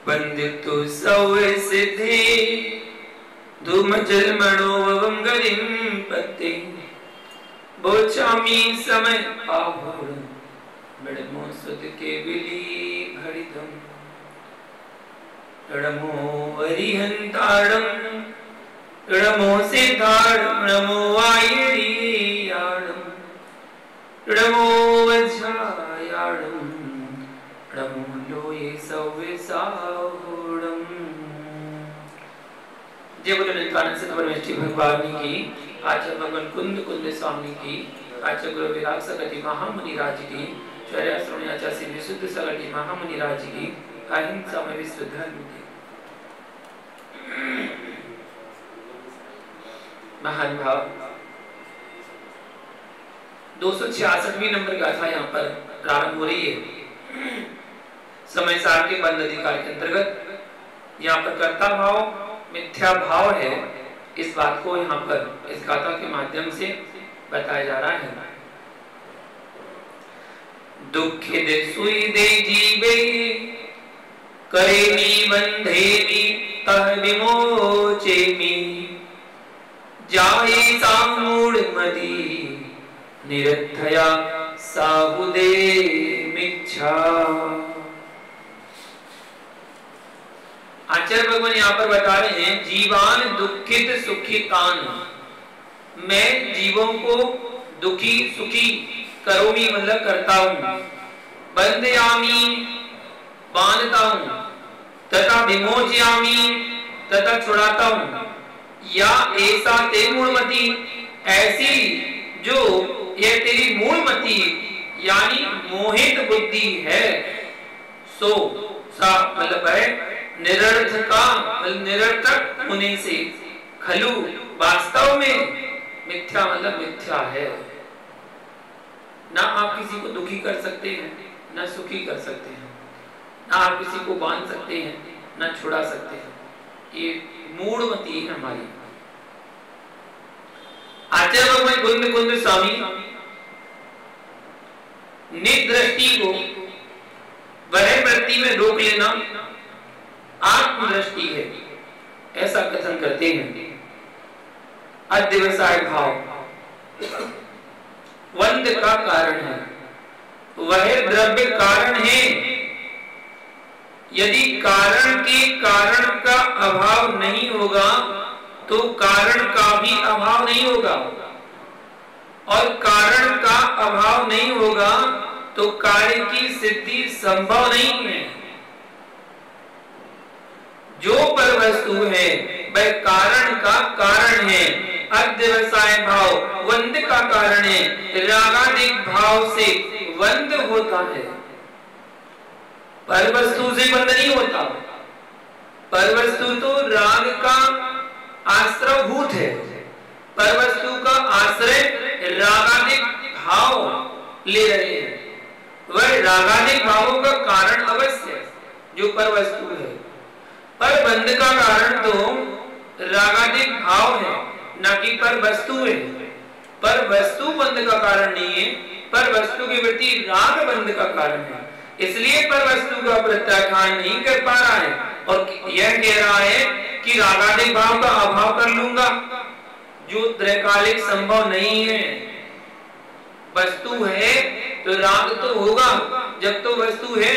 वंदितु सौ सिद्धि धूम जलमणोवं गरिम पते बोचामी समय आभूर बड़मो सुत के बिली भरितम रणमो वरिहंताड़म रणमो सिद्धाड़म रणमो वायरियाड़म रणमो वज्रायाड़म रणमो लोये सौवे साहुड़म। जय बोलो नित्यानंद से परमेष्ठी भगवान की, आचार्य भगवान कुंद स्वामी की, आचार्य गुरु विराग सकति महामुनि राज की, चौर्या श्रवण आचार्य श्री विशुद्ध सकति महामुनि राज की, अहिंसा में विश्व धर्म की। महान भाव 266वीं नंबर गाथा यहाँ पर प्रारंभ हो रही है। समय सार के बंद अधिकार के अंतर्गत यहाँ पर कर्ता भाव मिथ्या भाव है, इस बात को यहाँ पर इस गाथा के माध्यम से बताया जा रहा है। दुखित सुई दे जीवे करेमी बंधेमी तह विमोचेमी जाए सामूढ़ मदी निरथया साहुदे मिच्छा। आचार्य भगवान यहाँ पर बता रहे हैं जीवान दुखित सुखितान, मैं जीवों को दुखी सुखी करोमी मतलब करता हूं, बंदयामी बांधता हूं, तथा विमोचयामी तथा छुड़ाता हूं, या ऐसा ते मूलमती ऐसी जो ये तेरी मूलमती यानी मोहित बुद्धि है, सो सा मतलब है निरर्थका मतलब निरर्थक होने से, खलु वास्तव में, मिथ्या मतलब मिथ्या है। ना आप किसी को दुखी कर सकते हैं, ना सुखी कर सकते हैं, ना आप किसी को बांध सकते हैं, ना छुड़ा सकते हैं, ये मूढ़मती है हमारी। आचार्य भगवान कुंद स्वामी निदृष्टि को वह वृत्ति में रोक लेना आत्मदृष्टि है, ऐसा कथन करते हैं। अध्यवसाय भाव वंद का कारण है, वह द्रव्य कारण है। यदि कारण के कारण का अभाव नहीं होगा तो कारण का भी अभाव नहीं होगा, और कारण का अभाव नहीं होगा तो कार्य की सिद्धि संभव नहीं है। जो पर वस्तु है वह कारण का कारण है। अध्यवसाय भाव वंद का कारण है, रागादिक भाव से वंद होता है, पर वस्तु से बंद नहीं होता। पर वस्तु तो राग का आश्रयभूत है, पर वस्तु का आश्रय रागादिक भाव ले रहे हैं, वह रागादिक भावों का कारण अवश्य है जो पर वस्तु है। पर बंध का कारण तो रागादिक भाव है, न कि पर वस्तु है। पर वस्तु बंध का कारण नहीं है, पर वस्तु के प्रति राग बंध का कारण है, इसलिए पर वस्तु का प्रत्याख्यान नहीं कर पा रहा है, और यह कह रहा है कि रागादिक भाव का अभाव कर लूंगा, जो त्रैकालिक संभव नहीं है। वस्तु है तो राग तो होगा, जब तो वस्तु है।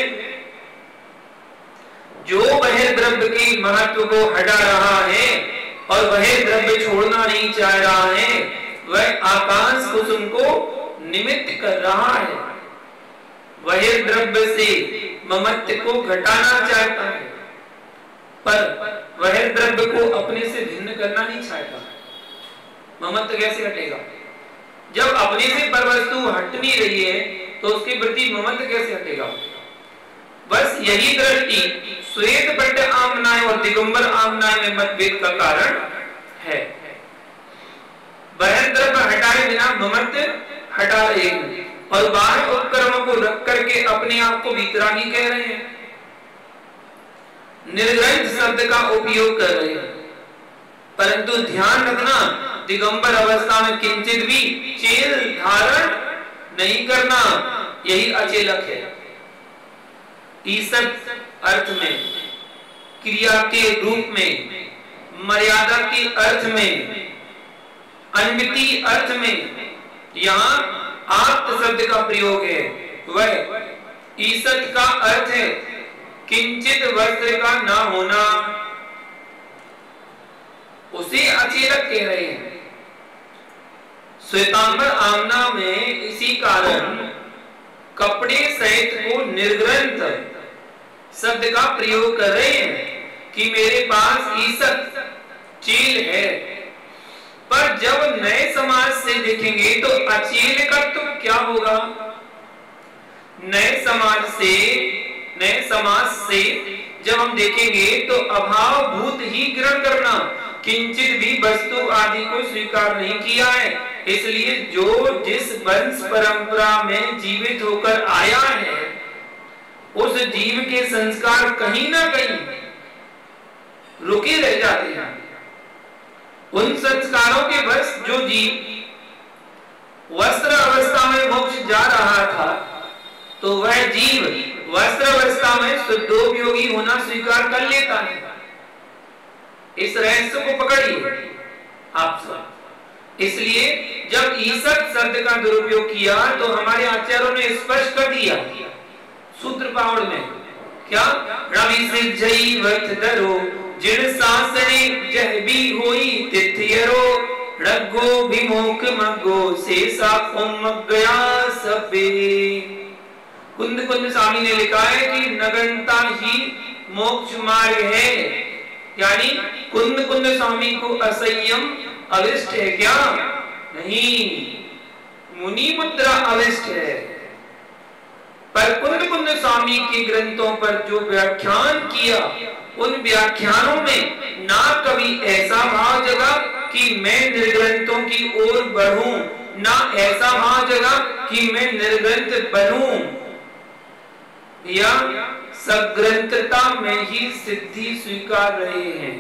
जो वह द्रव्य के महत्व को हटा रहा है और वह द्रव्य छोड़ना नहीं चाह रहा है, वह आकाश कुसुम को निमित्त कर रहा है। वह द्रव्य से ममत्व को घटाना चाहता है, पर वह द्रव्य को अपने से भिन्न करना नहीं चाहता। ममत्व कैसे हटेगा? जब अपने से पर वस्तु हट नहीं रही है तो उसके प्रति ममत्व कैसे हटेगा? बस यही दृष्टि श्वेत पट्ट आमनाय और दिगंबर आमनाय में मतभेद का कारण है। वह द्रव्य हटाए बिना ममत्व हटा रहे हैं, और बाहर उपकरणों को रख करके अपने आप को वितरागी कह रहे हैं, निर्ग्रंथ शब्द का उपयोग कर रहे हैं। परंतु ध्यान रखना, दिगंबर अवस्था में किंचित भी चेल धारण नहीं करना, यही अचेलक है। ईसत अर्थ में क्रिया के रूप में, मर्यादा के अर्थ में, अन्विति अर्थ में यहाँ आप्त शब्द का प्रयोग है। वह ईसत का अर्थ है किंचित वस्त्र का ना होना, उसे अचेलक कह रहे हैं। श्वेतांबर आमना में इसी कारण कपड़े सहित को निर्ग्रंथ शब्द का प्रयोग कर रहे हैं कि मेरे पास ईसत चील है। पर जब नए समाज से देखेंगे तो अचील का तो क्या होगा? नए समाज से जब हम देखेंगे तो अभाव भूत ही ग्रहण करना, किंचित भी वस्तु आदि को स्वीकार नहीं किया है। इसलिए जो जिस वंश परंपरा में जीवित होकर आया है उस जीव के संस्कार कहीं ना कहीं रुके रह जाते हैं। उन संस्कारों के वश जो जीव वस्त्र अवस्था में मोक्ष जा रहा था तो वह जीव वस्त्र अवस्था में शुद्धोपयोगी होना स्वीकार कर लेता है। इस रहस्य को पकड़िए आप सब। इसलिए जब ईसत शब्द का दुरुपयोग किया तो हमारे आचार्यों ने स्पष्ट कर दिया सूत्र पावड़ में, क्या? रवि से जई वक्त दरो जिन सासने जह भी होई तिथयरो, रग्गो विमोक मग्गो शेषा उम्मग गया सबे। कुंद स्वामी ने लिखा है कि नगनता ही मोक्ष मार्ग है, यानी कुंद स्वामी को असंयम अविष्ट है क्या? नहीं, मुनि मुद्रा अविष्ट है। पर कुंद स्वामी के ग्रंथों पर जो व्याख्यान किया उन व्याख्यानों में ना कभी ऐसा भाव जगा कि मैं निर्ग्रंथों की ओर बढ़ूं, ना ऐसा भाव जगा कि मैं निर्ग्रंथ बनूं, या सग्रंथता में ही सिद्धि स्वीकार रहे हैं।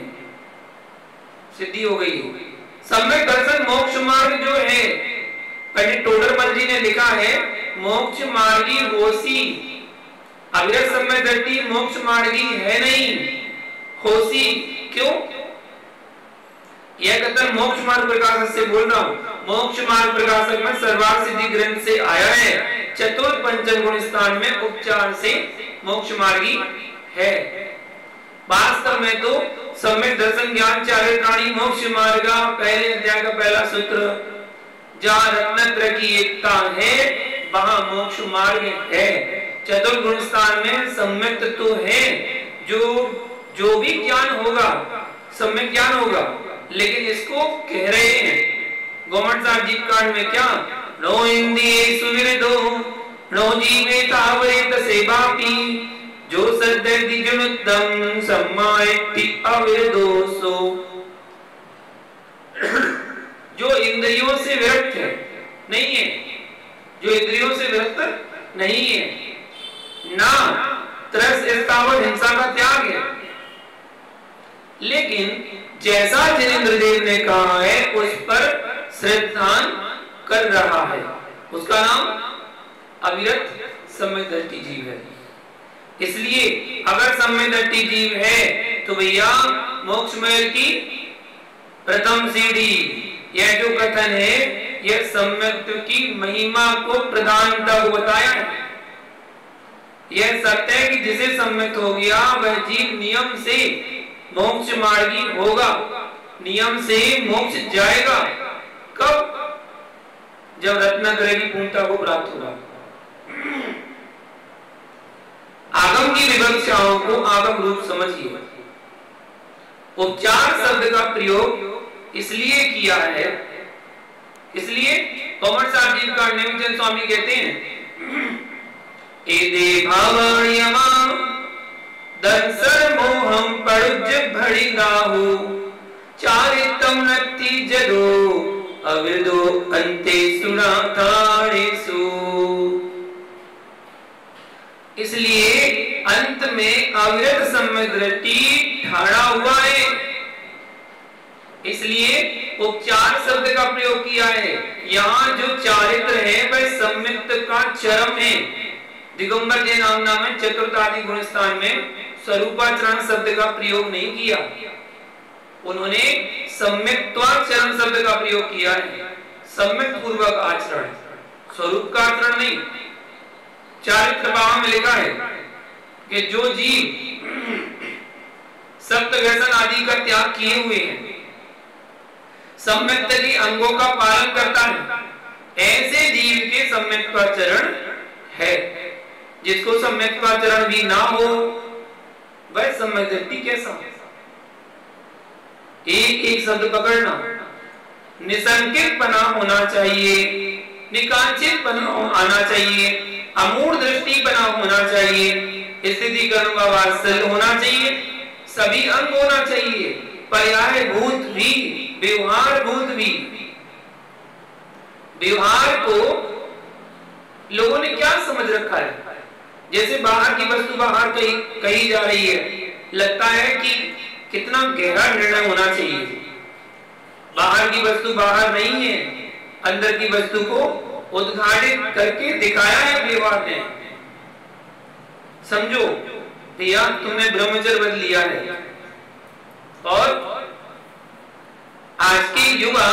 सिद्धि हो गई। सम्यक दर्शन मोक्ष मार्ग जो है, पंडित टोडरमल जी ने लिखा है मोक्ष मार्गी होसी, अविरत सम्यक दृष्टि मोक्ष मार्गी है नहीं, होसी। क्यों? यह कथन मोक्ष मार्ग प्रकाशक से बोल रहा हूं। मोक्ष मार्ग प्रकाशक में सर्वार्थ सिद्धि ग्रंथ से आया है। चतुर्थ पंचम गुण स्थान में उपचार से मोक्ष मार्गी है। वास्तव में तो सम्यक दर्शन ज्ञान चारित्राणी मोक्ष मार्ग पहले अध्याय का पहला सूत्र, जहां रत्नत्र की एकता है वहां मोक्ष मार्ग है। चतुर्थ गुण स्थान में सम्यक तो है, जो भी ज्ञान होगा सम्यक ज्ञान होगा, लेकिन इसको कह रहे हैं गोमट साहब जीव कांड में क्या? नो इंद्रिये सुविरदो नो जीवे तावरेत सेवापि, जो सद्दर्दि जुनुत्तम सम्मायति अविरदोसो। जो इंद्रियों से विरक्त है नहीं है, जो इंद्रियों से विरक्त नहीं है, ना त्रस स्थावर हिंसा का त्याग है, लेकिन जैसा जिनेंद्रदेव ने कहा है उस पर श्रद्धान कर रहा है, उसका नाम अविरत सम्यक दृष्टि जीव है। इसलिए अगर सम्यक दृष्टि जीव है तो भैया मोक्ष मार्ग की प्रथम सीढ़ी, यह जो कथन है यह सम्यक की महिमा को प्रधानता को बताया है। यह सत्य है कि जिसे सम्यक हो गया वह जीव नियम से मोक्ष मार्गी होगा, नियम से मोक्ष जाएगा। कब? जब रत्नात्रय की पूर्णता को प्राप्त होगा। आगम की विवक्षाओं को आगम रूप समझिए। उपचार शब्द का प्रयोग इसलिए किया है, इसलिए कॉमर्स साहब जी का नेमिचंद स्वामी कहते हैं एदे भावणियमा दंसर मोहम पड़ुज भड़ी गाहु चारितम नत्ति जदो अविदो अंते सुनाथाणेसु। इसलिए अंत में अविरत सम्यक दृष्टि ठाड़ा हुआ है, इसलिए उपचार शब्द का प्रयोग किया है। यहाँ जो चारित्र है वह सम्यक का चरम है। दिगंबर जैन नामना में चतुर्थ आदि गुण स्थान में स्वरूपाचरण शब्द का प्रयोग नहीं किया, उन्होंने सम्यक्त्वाचरण शब्द का प्रयोग किया है। सम्यक पूर्वक आचरण, स्वरूप का आचरण नहीं। चारित्र भाव में लिखा है कि जो जीव सप्त व्यसन आदि का त्याग किए हुए हैं, सम्यक्त के अंगों का पालन करता है, ऐसे जीव के सम्यक्त्वाचरण है। जिसको सम्यक्त्वाचरण भी ना हो वह सम्यक व्यक्ति कैसा? एक एक शब्द पकड़ना। निसंकित पना होना चाहिए, निकांचित पना आना चाहिए, अमूढ़ दृष्टि बना होना चाहिए, स्थिति कर्म का वात्सल्य होना चाहिए, सभी अंग होना चाहिए, पर्याय भूत भी, व्यवहार भूत भी। व्यवहार को लोगों ने क्या समझ रखा है? जैसे बाहर की वस्तु बाहर कही जा रही है, लगता है कि कितना गहरा निर्णय होना चाहिए। बाहर की वस्तु बाहर नहीं है, अंदर की वस्तु को उद्घाटित करके दिखाया है व्यवहार ने। समझो भैया, तुमने ब्रह्मचर्य व्रत लिया है और आज के युवा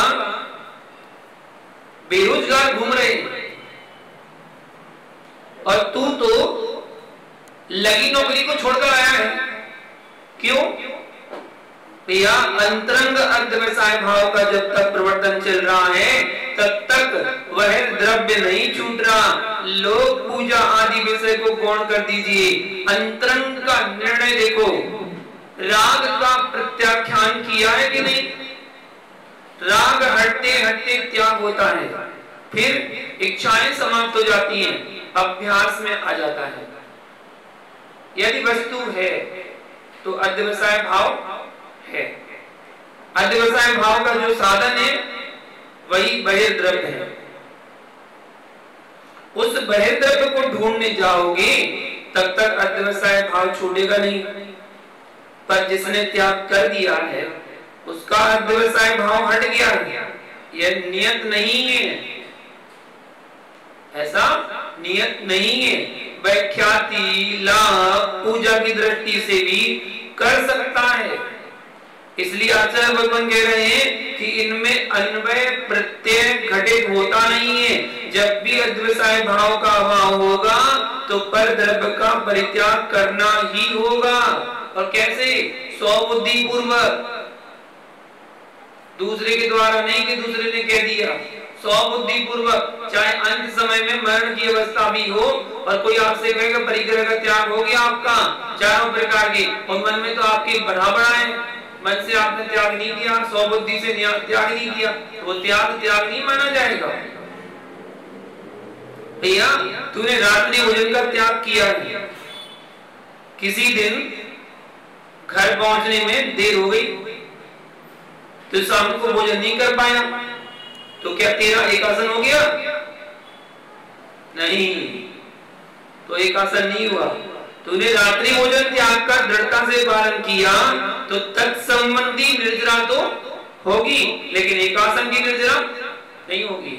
बेरोजगार घूम रहे हैं और तू तो लगी नौकरी को छोड़कर आया है। क्यों भैया? अंतरंग अर्ध व्यवसाय भाव का जब तक प्रवर्तन चल रहा है तब तक वह द्रव्य नहीं छूट रहा। लोग पूजा आदि विषय को गौण कर दीजिए, अंतरंग का निर्णय देखो। राग का प्रत्याख्यान किया है कि नहीं? राग हटते हटते त्याग होता है, फिर इच्छाएं समाप्त हो जाती हैं, अभ्यास में आ जाता है। यदि वस्तु है तो अध्यवसाय भाव है। अध्यवसाय भाव का जो साधन है वही बहिर्द्रव्य है। उस बहिर्द्रव्य को ढूंढने जाओगे तब तक अध्यवसाय भाव छूटेगा नहीं। पर जिसने त्याग कर दिया है उसका अध्यवसाय भाव हट गया। यह नियत नहीं है, ऐसा नियत नहीं है। व्याख्याति लाभ पूजा की दृष्टि से भी कर सकता है। इसलिए आचार्य भगवान कह रहे हैं कि इनमें अन्वय प्रत्यय घटित होता नहीं है। जब भी अध्यवसाय भाव का अभाव होगा तो पर द्रव्य का परित्याग करना ही होगा। और कैसे? स्वबुद्धि पूर्वक, दूसरे के द्वारा नहीं कि दूसरे ने कह दिया। स्वबुद्धि पूर्वक, चाहे अंत समय में मरण की अवस्था भी हो और कोई आपसे कहेगा परिग्रह का त्याग हो गया आपका चारों प्रकार के, और मन में तो आपके बढ़ा है, मन से आपने त्याग नहीं किया, स्वबुद्धि से त्याग नहीं किया, वो त्याग नहीं माना जाएगा। भैया तूने रात्रि भोजन का त्याग किया है, किसी दिन घर पहुंचने में देर हो गई तो शाम को भोजन नहीं कर पाया, तो क्या तेरा एकासन हो गया? नहीं, तो एकासन नहीं हुआ। तूने रात्रि भोजन त्याग का दृढ़ता से पालन किया तो तत्संबंधी निर्जरा तो होगी, लेकिन एकासन की निर्जरा नहीं होगी।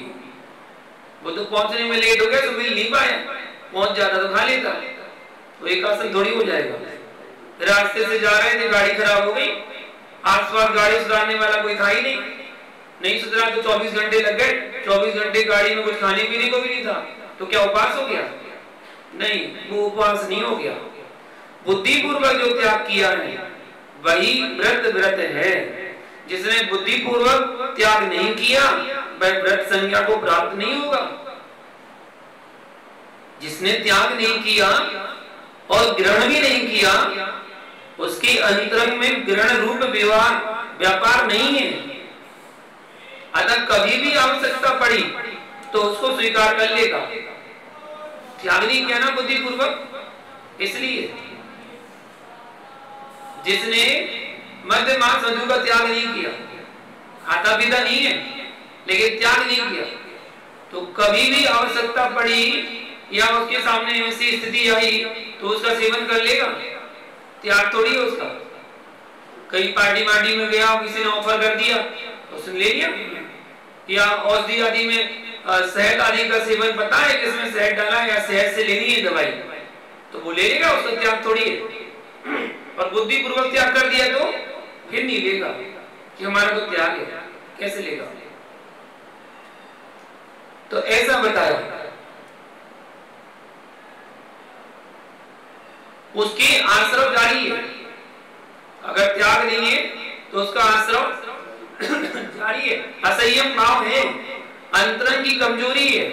वो तो पहुंचने में लेट हो गया तो मिल नहीं पाया, पहुंच जाता तो खा लेता, तो एकासन थोड़ी हो जाएगा। रास्ते से जा रहे थे, गाड़ी खराब हो गई, आसपास गाड़ी सुधारने वाला कोई था ही नहीं सुधरा तो 24 घंटे लग गए। 24 घंटे गाड़ी में कुछ खाने पीने को भी नहीं था, तो क्या उपवास हो गया? नहीं, वो उपवास नहीं हो गया। बुद्धिपूर्वक जो त्याग किया है वही व्रत है। जिसने बुद्धिपूर्वक त्याग नहीं किया वह व्रत संज्ञा को प्राप्त नहीं होगा। जिसने त्याग नहीं किया और ग्रहण भी नहीं किया उसके अंतरंग में ग्रहण रूप व्यापार नहीं है। अतः कभी भी आवश्यकता पड़ी तो उसको स्वीकार कर लेगा। त्याग नहीं किया ना बुद्धिपूर्वक, इसलिए जिसने मध्य मास मधु का त्याग नहीं किया, खाता पीता नहीं है लेकिन त्याग नहीं किया, तो कभी भी आवश्यकता पड़ी या उसके सामने ऐसी स्थिति आई तो उसका सेवन कर लेगा। त्याग थोड़ी है उसका। कहीं पार्टी में गया, किसी ने ऑफर कर दिया उसने ले लिया, या औषधि आदि में शहद आदि का सेवन पता है किसमें शहद डाला है या शहद से लेनी है दवाई, तो वो ले लेगा, उसका त्याग थोड़ी है। और बुद्धि पूर्वक त्याग कर दिया तो फिर नहीं लेगा कि हमारा तो त्याग है, कैसे लेगा? तो ऐसा बताया। उसकी आश्रव जारी है, अगर त्याग नहीं है तो उसका आश्रव जारी है। असंयम भाव है, अंतरंग की कमजोरी है।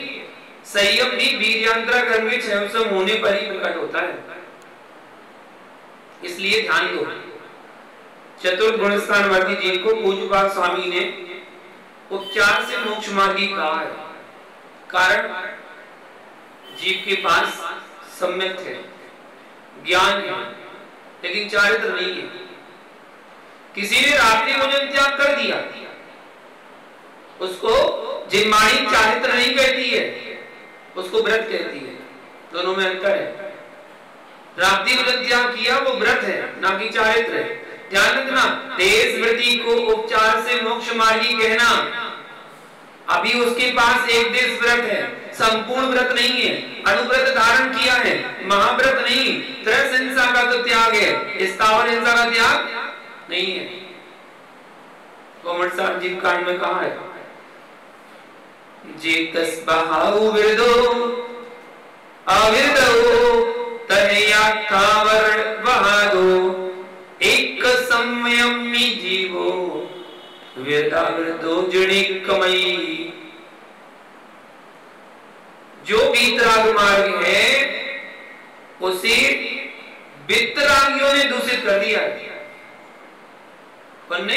संयम भी वीर्यांतरा कर्म के क्षमसम होने पर ही प्रकट होता है, इसलिए ध्यान दो। चतुर्थ गुणस्थान वर्ती जी को पूज्यपाद स्वामी ने उपचार से मोक्ष मार्गी कहा है। कारण जीव के पास सम्यक है, ज्ञान है, लेकिन चारित्र नहीं है। किसी ने रात्रि भोजन त्याग कर दिया, उसको जिम्माणी चारित्र नहीं कहती है, उसको व्रत कहती है। दोनों में अंतर है। रात्रि भोजन त्याग किया वो व्रत है, ना कि चारित्र है। ध्यान रखना, देश वृत्ति को उपचार से मोक्ष मार्गी कहना, अभी उसके पास एक देश व्रत है, संपूर्ण व्रत नहीं है। अनुव्रत धारण किया है, महाव्रत नहीं। त्रस हिंसा का तो त्याग है, स्थावर हिंसा का त्याग नहीं है। कोमट साहब जीव कांड में कहा है, जेतस बहाउ विरदो अविरदो तनया थावर बहादो एक संयमी जीवो विरदाविरदो जने कमई। जो वीतराग मार्ग है उसे वितरागियों ने दूषित कर दिया। कौन?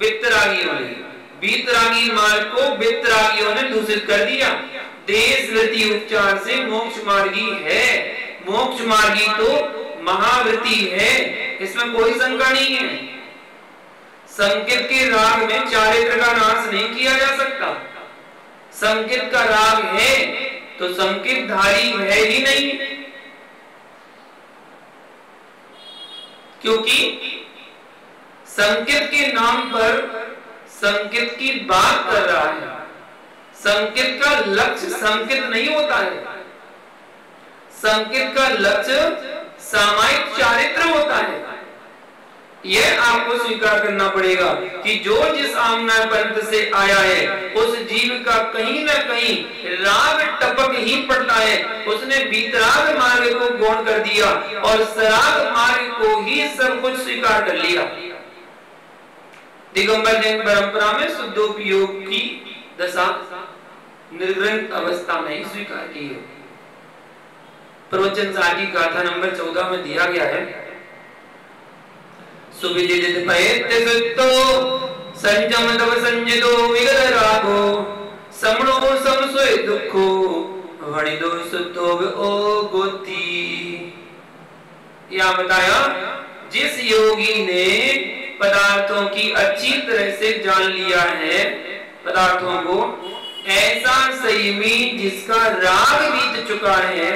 वितरागियों ने। वीतरागी मार्ग को वितरागियों ने दूषित कर दिया। देश वृत्ति उपचार से मोक्ष मार्गी है। मोक्ष मार्गी तो महावृत्ति है, इसमें कोई शंका नहीं है। संकेत के राग में चारित्र का नाश नहीं किया जा सकता। संकेत का राग है तो संकेत धारी है ही नहीं, क्योंकि संकेत के नाम पर संकेत की बात कर रहा है। संकेत का लक्ष्य संकेत नहीं होता है, संकेत का लक्ष्य सामायिक चारित्र होता है। यह आपको स्वीकार करना पड़ेगा कि जो जिस आमना पंथ से आया है उस जीव का कहीं ना कहीं राग टपक ही पड़ता है। उसने वीतराग मार्ग को गौण कर दिया और सराग मार्ग को ही सब कुछ स्वीकार कर लिया। दिगंबर जैन परंपरा में शुद्धोपयोग की दशा निर्ग्रंथ अवस्था में ही स्वीकार की है। प्रवचन सार की गाथा नंबर 14 में दिया गया है, सुविदित पयत्य सुत्तो संयम तव संयतो विगत रागो समणो समसोय दुखो वणिदो सुत्तो ओ गोती। यह बताया, जिस योगी ने पदार्थों की अच्छी तरह से जान लिया है, पदार्थों को ऐसा संयमी जिसका राग बीत चुका है,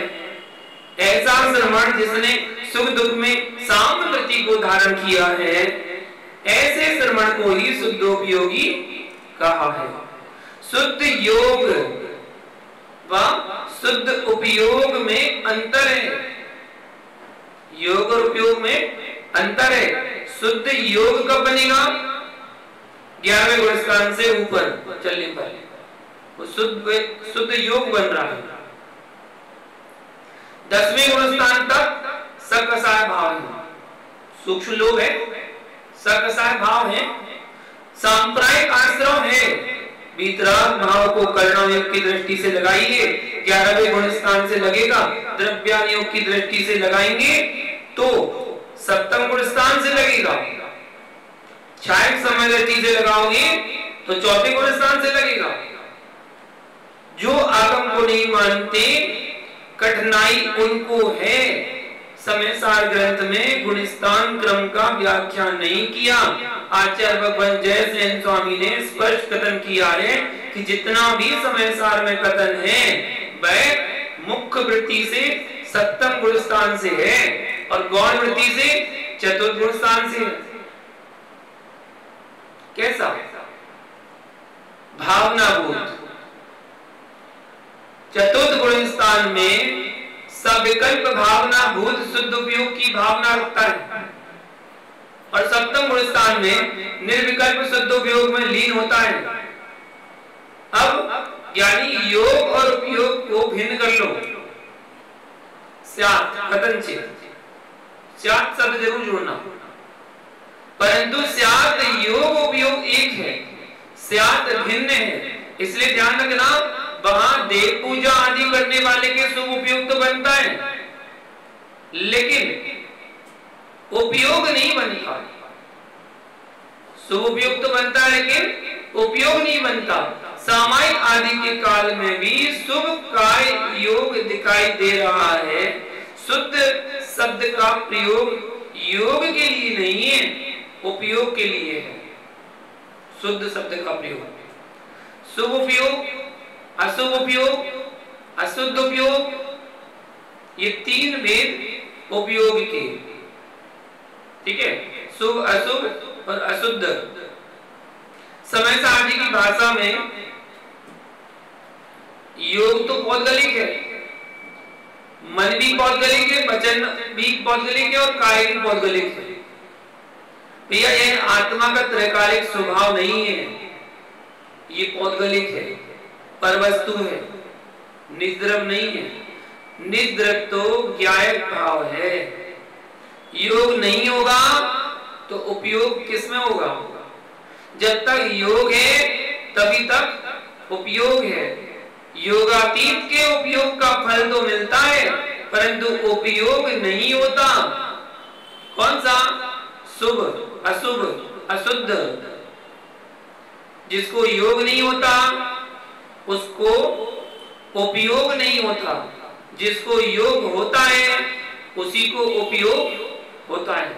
ऐसा श्रमण जिसने सुख दुख में सामवृत्ति को धारण किया है, ऐसे श्रमण को ही शुद्धोपयोगी कहा है। शुद्ध योग व शुद्ध उपयोग में अंतर है। योग और उपयोग में अंतर है। शुद्ध योग कब बनेगा? 11वें गुणस्थान से ऊपर चलने पर वो शुद्ध योग बन रहा है। 10वें गुणस्थान तक सकसाय भाव है, सूक्ष्म लोग है, सकसाय भाव है, सांप्रायिक आश्रम है। वीतराग भाव को करुणा योग की दृष्टि से लगाइए, 11वें गुणस्थान से लगेगा। द्रव्यान योग की दृष्टि से लगाएंगे तो 7वें गुणस्थान से लगेगा। छायक समय दृष्टि से लगाओगे तो 4वें गुणस्थान से लगेगा। जो आगम को नहीं मानते, कठिनाई उनको है। समय सार ग्रंथ में गुणस्थान क्रम का व्याख्यान नहीं किया। आचार्य भगवान जयसेन स्वामी ने स्पष्ट कथन किया है कि जितना भी समय सार में कथन है वह मुख्य वृत्ति से 7वें गुणस्थान से है और गौण वृत्ति से 4th गुणस्थान से। कैसा? भावनाभूत। 4th गुणस्थान में सविकल्प भावना भूत शुद्ध उपयोग की भावना रखता है। और सप्तम गुण स्थान में निर्विकल्प शुद्ध उपयोग में लीन होता है। अब यानी योग और उपयोग को भिन्न कर लो। स्यात् कथंचित्, स्यात् शब्द जरूर जोड़ना, परंतु स्यात् योग उपयोग एक है, स्यात् भिन्न है। इसलिए ध्यान रखना, वहां देव पूजा आदि करने वाले के शुभ उपयोग तो बनता है, लेकिन उपयोग नहीं बनता। शुभ उपयोग तो बनता है लेकिन उपयोग नहीं बनता। सामायिक आदि के काल में भी शुभ काय योग दिखाई दे रहा है। शुद्ध शब्द का प्रयोग योग के लिए नहीं है, उपयोग के लिए है। शुद्ध शब्द का प्रयोग, शुभ उपयोग, अशुभ उपयोग, अशुद्ध उपयोग, ये तीन भेद उपयोग के, ठीक है। शुभ, अशुभ और अशुद्ध। समय सारणी की भाषा में योग तो पौद्गलिक है, मन भी पौद्गलिक है, वचन भी पौद्गलिक है और काय भी पौद्गलिक है। भैया ये आत्मा का त्रैकालिक स्वभाव नहीं है, ये पौद्गलिक है, परवस्तु है, निजद्रव नहीं है। निजद्रव तो ज्ञायक भाव है। योग नहीं होगा तो उपयोग किसमें होगा? जब तक योग है तभी तक उपयोग है। योगातीत के उपयोग का फल तो मिलता है, परंतु उपयोग नहीं होता। कौन सा? शुभ, अशुभ, अशुद्ध। जिसको योग नहीं होता उसको उपयोग नहीं होता, जिसको योग होता है उसी को उपयोग होता है।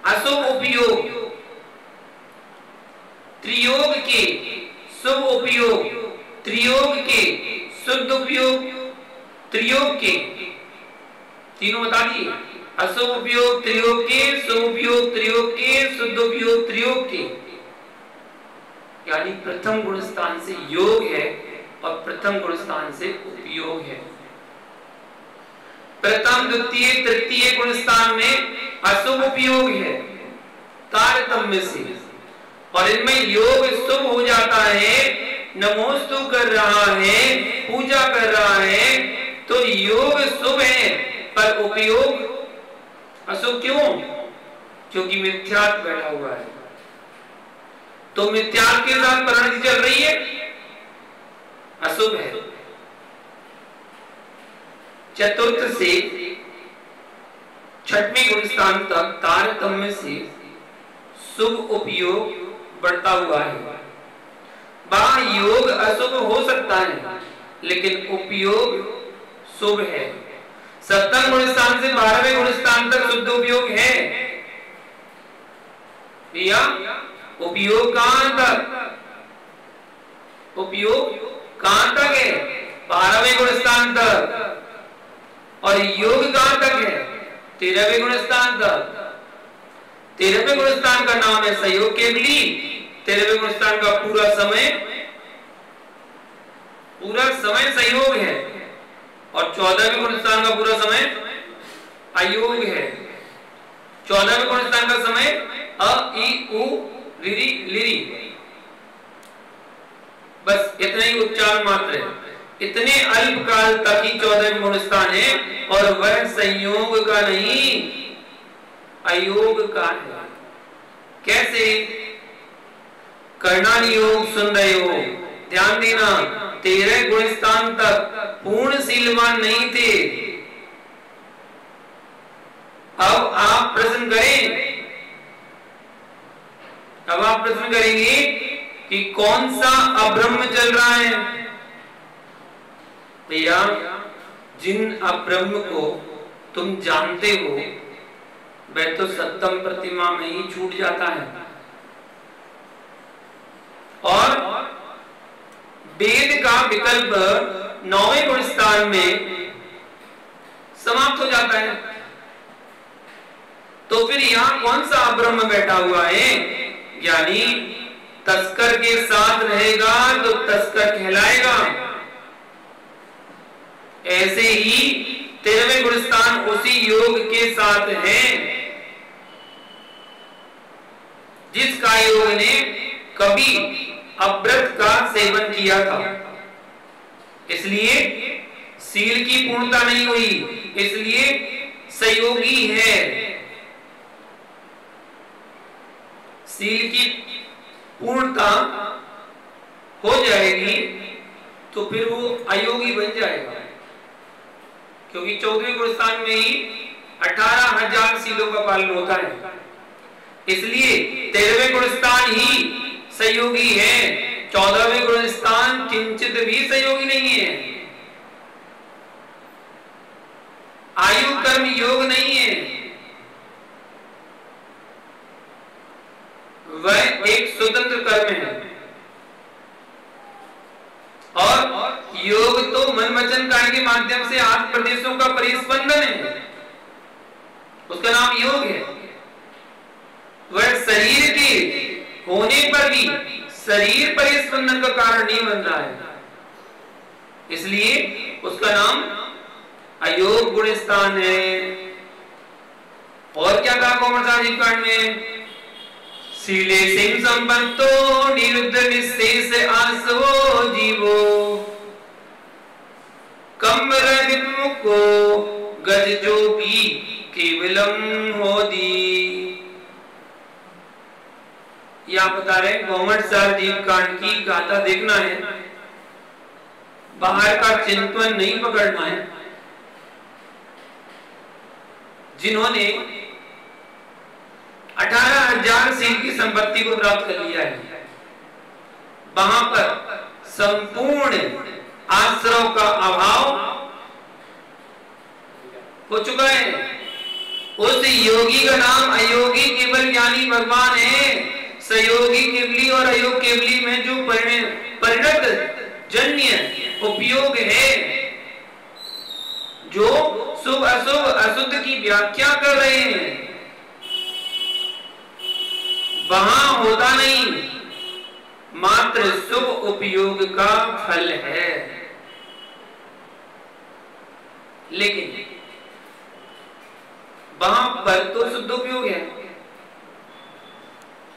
अशुभ उपयोग त्रियोग के, शुभ उपयोग त्रियोग के, शुद्ध उपयोग त्रियोग के, तीनों बता दिए। अशुभ उपयोग त्रियोग के, शुभ उपयोग त्रियोग के, शुद्ध उपयोग त्रियोग के। यानी प्रथम गुण स्थान से योग है और प्रथम गुण स्थान से उपयोग है। प्रथम, द्वितीय, तृतीय गुण स्थान में अशुभ उपयोग है तारतम्य से, और इनमें योग शुभ हो जाता है। नमोस्तु कर रहा है, पूजा कर रहा है, तो योग शुभ है पर उपयोग अशुभ। क्यों? क्योंकि मिथ्यात्व बैठा हुआ है। तो मिथ्यात्व के साथ परिणति चल रही है, अशुभ है। चतुर्थ से छठवें गुण स्थान तक तारतम्य से शुभ उपयोग बढ़ता हुआ है। वहां योग अशुभ हो सकता है लेकिन उपयोग शुभ है। सप्तम गुण स्थान से 12वें गुण स्थान तक शुद्ध उपयोग है। भैया उपयोग कहां तक? उपयोग कहां तक है? 12वें गुण स्थान तक। और योग कहां तक है? 13वें गुण स्थान तक। 13वें गुण स्थान का नाम है सहयोग केवली। 13वें गुण स्थान का पूरा समय सहयोग है और 14वें गुण स्थान का पूरा समय अयोग है। 14वें गुण स्थान का समय अ, इ, उ, रि, लिरि, बस इतना ही उच्चारण मात्र है। इतने अल्प काल तक ही 14वें गुण स्थान है और वह संयोग का नहीं अयोग का है। कैसे? करना योग, सुन रहे हो, ध्यान देना। 13 गुण स्थान तक पूर्ण शीलवान नहीं थे। अब आप प्रश्न करें, अब आप प्रश्न करेंगे कि कौन सा अब्रह्म चल रहा है? भैया जिन अब्रह्म को तुम जानते हो वह तो सप्तम प्रतिमा में ही छूट जाता है और वेद का विकल्प 9वें गुण स्थान में समाप्त हो जाता है। तो फिर यहां कौन सा अब्रह्म बैठा हुआ है? यानी तस्कर के साथ रहेगा तो तस्कर कहलाएगा, ऐसे ही 13वें गुण स्थान उसी योग के साथ है जिसका योग ने कभी अव्रत का सेवन किया था, इसलिए सील की पूर्णता नहीं हुई, इसलिए संयोगी है। सील की पूर्णता हो जाएगी तो फिर वो अयोगी बन जाएगा, क्योंकि 14वें गुण स्थान में ही 18,000 सीलों का पालन होता है, इसलिए 13वें गुण स्थान ही संयोगी है। 14वें गुण स्थान किंचित भी संयोगी नहीं है, आयु कर्म योग नहीं है, वह एक स्वतंत्र कर्म है। और योग तो मन वचन काया के माध्यम से 8 प्रदेशों का परिस्पंदन है, उसका नाम योग है। वह शरीर के होने पर भी शरीर परिस्पंदन का कारण नहीं बन रहा है, इसलिए उसका नाम अयोग गुण स्थान है। और क्या कहा कौमरसा जीव कांड में? सीले सिंह संपन्नो निरुद्ध निशेष आसवो जीवो कम रहित मुको गज जोगी केवलम होदी। या बता रहे कौमरसा जीव कांड की गाथा देखना है, बाहर का चिंतन नहीं पकड़ना है। जिन्होंने 18,000 सील की संपत्ति को प्राप्त कर लिया है, वहां पर संपूर्ण आश्रव का अभाव हो चुका है। उस योगी का नाम अयोगी केवल ज्ञानी भगवान है। सहयोगी केवली और अयोग केवली में जो परिणत जन्य उपयोग है, जो शुभ अशुभ अशुद्ध की व्याख्या कर रहे हैं, वहां होता नहीं, मात्र शुभ उपयोग का फल है। लेकिन वहां पर तो शुद्ध उपयोग है।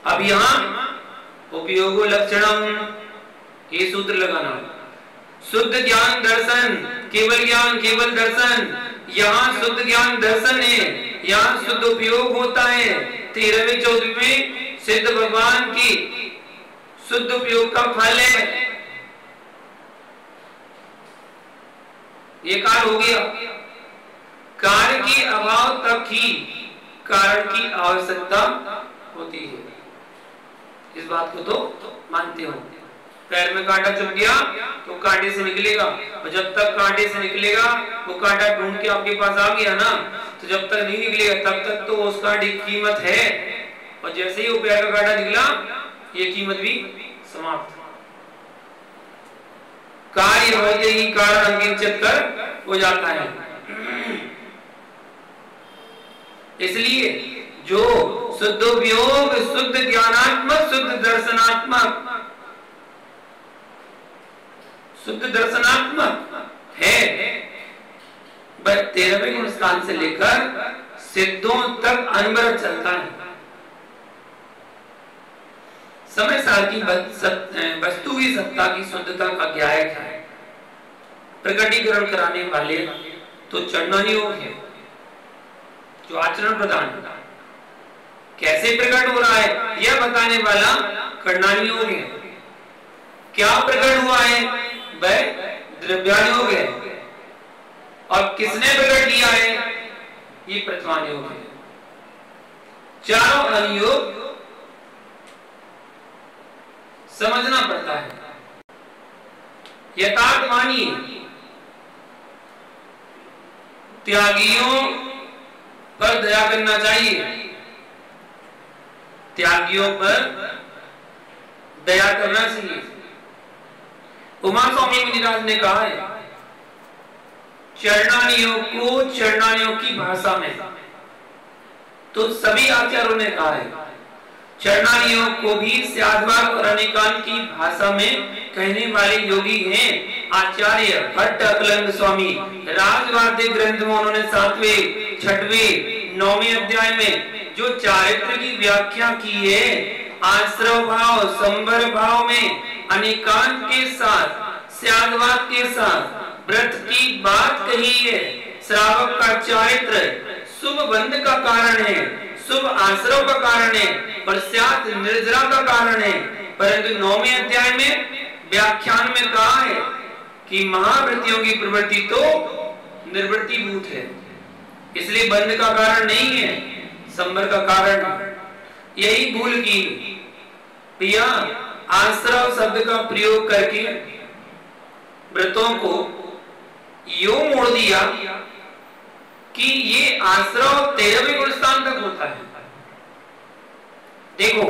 अब यहां उपयोगो लक्षणम, ये सूत्र लगाना। शुद्ध ज्ञान दर्शन, केवल ज्ञान केवल दर्शन, यहाँ शुद्ध ज्ञान दर्शन है, यहाँ शुद्ध उपयोग होता है। 13वें 14वें सिद्ध भगवान की शुद्ध उपयोग का फल है। ये काल हो गया। कार्य की अभाव तक ही कारण की आवश्यकता होती है, इस बात को तो मानते हो। पैर में कांटा चुभ गया तो कांटे से निकलेगा, और जब तक कांटे से निकलेगा वो कांटा ढूंढ के आपके पास आ गया ना, तो जब तक नहीं निकलेगा तब तक तो उसका कीमत है, और जैसे ही वो पैर का कांटा निकला ये कीमत भी समाप्त। कार्य होते ही कारण अंकित कर हो जाता है। इसलिए जो शुद्ध उपयोग, शुद्ध ज्ञानात्मक, शुद्ध दर्शनात्मक, शुद्ध दर्शनात्मक है, वह 13वें गुण स्थान से लेकर सिद्धों तक अनवरत चलता है। समय सार की वस्तु की सत्ता की शुद्धता का ज्ञायक है। प्रकटीकरण कराने वाले तो चरणन योग है, जो आचरण प्रदान कैसे प्रकट हो रहा है यह बताने वाला कर्णानी योग है। क्या प्रकट हुआ है वह द्रव्यान योग है, और किसने प्रकट किया है ये प्रतिमान योग है। चारों अनुयोग समझना पड़ता है। यथार्थ मानिए, त्यागियों पर दया करना चाहिए, त्यागियों पर दया करना चाहिए। उमा स्वामी मुनिराज ने कहा है चरणानियों को, चरणानियों की भाषा में, तो सभी आचार्यों ने कहा है चरणानियों को भी स्याद्वार और अनेकांत की भाषा में कहने वाले योगी हैं आचार्य भट्ट अकलंद स्वामी राजवाद्य ग्रंथ में उन्होंने 7वें 6वें 9वें अध्याय में जो चारित्र की व्याख्या की है, आश्रव भाव संबर भाव में अनेकांत के साथ स्यादवाद के साथ व्रत की बात कही है। श्रावक का चारित्र शुभ बंध का कारण है, शुभ आश्रव का कारण है और स्याद निर्जरा का कारण है। परंतु 9वें अध्याय में व्याख्यान में कहा है कि महावृत्तियों की प्रवृत्ति तो निर्वृत्ति भूत है, इसलिए बंध का कारण नहीं है, संबर का कारण है। यही भूल की पिया आश्रव शब्द का प्रयोग करके व्रतों को यूं मोड़ दिया कि ये आश्रव 13वें गुणस्थान तक होता है। देखो,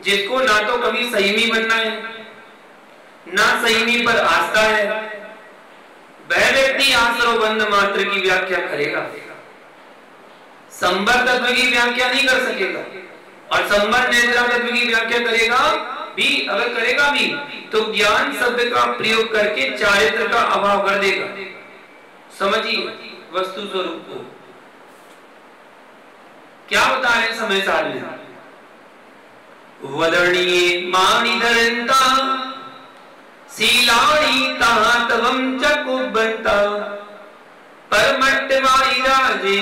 जिसको ना तो कभी संयमी बनना है, ना संयमी पर आस्था है, वह व्यक्ति आश्रव बंध मात्र की व्याख्या करेगा, संबर तत्व की व्याख्या नहीं कर सकेगा। और संबर निर्जरा तत्व की व्याख्या करेगा भी, अगर करेगा भी तो ज्ञान शब्द का प्रयोग करके चारित्र का अभाव कर देगा। समझिए वस्तु स्वरूप को क्या बता रहे समय साल में, वदनीये मानिधरंता शीलाणी तातवं चकुबंता परमट्टवाई राजे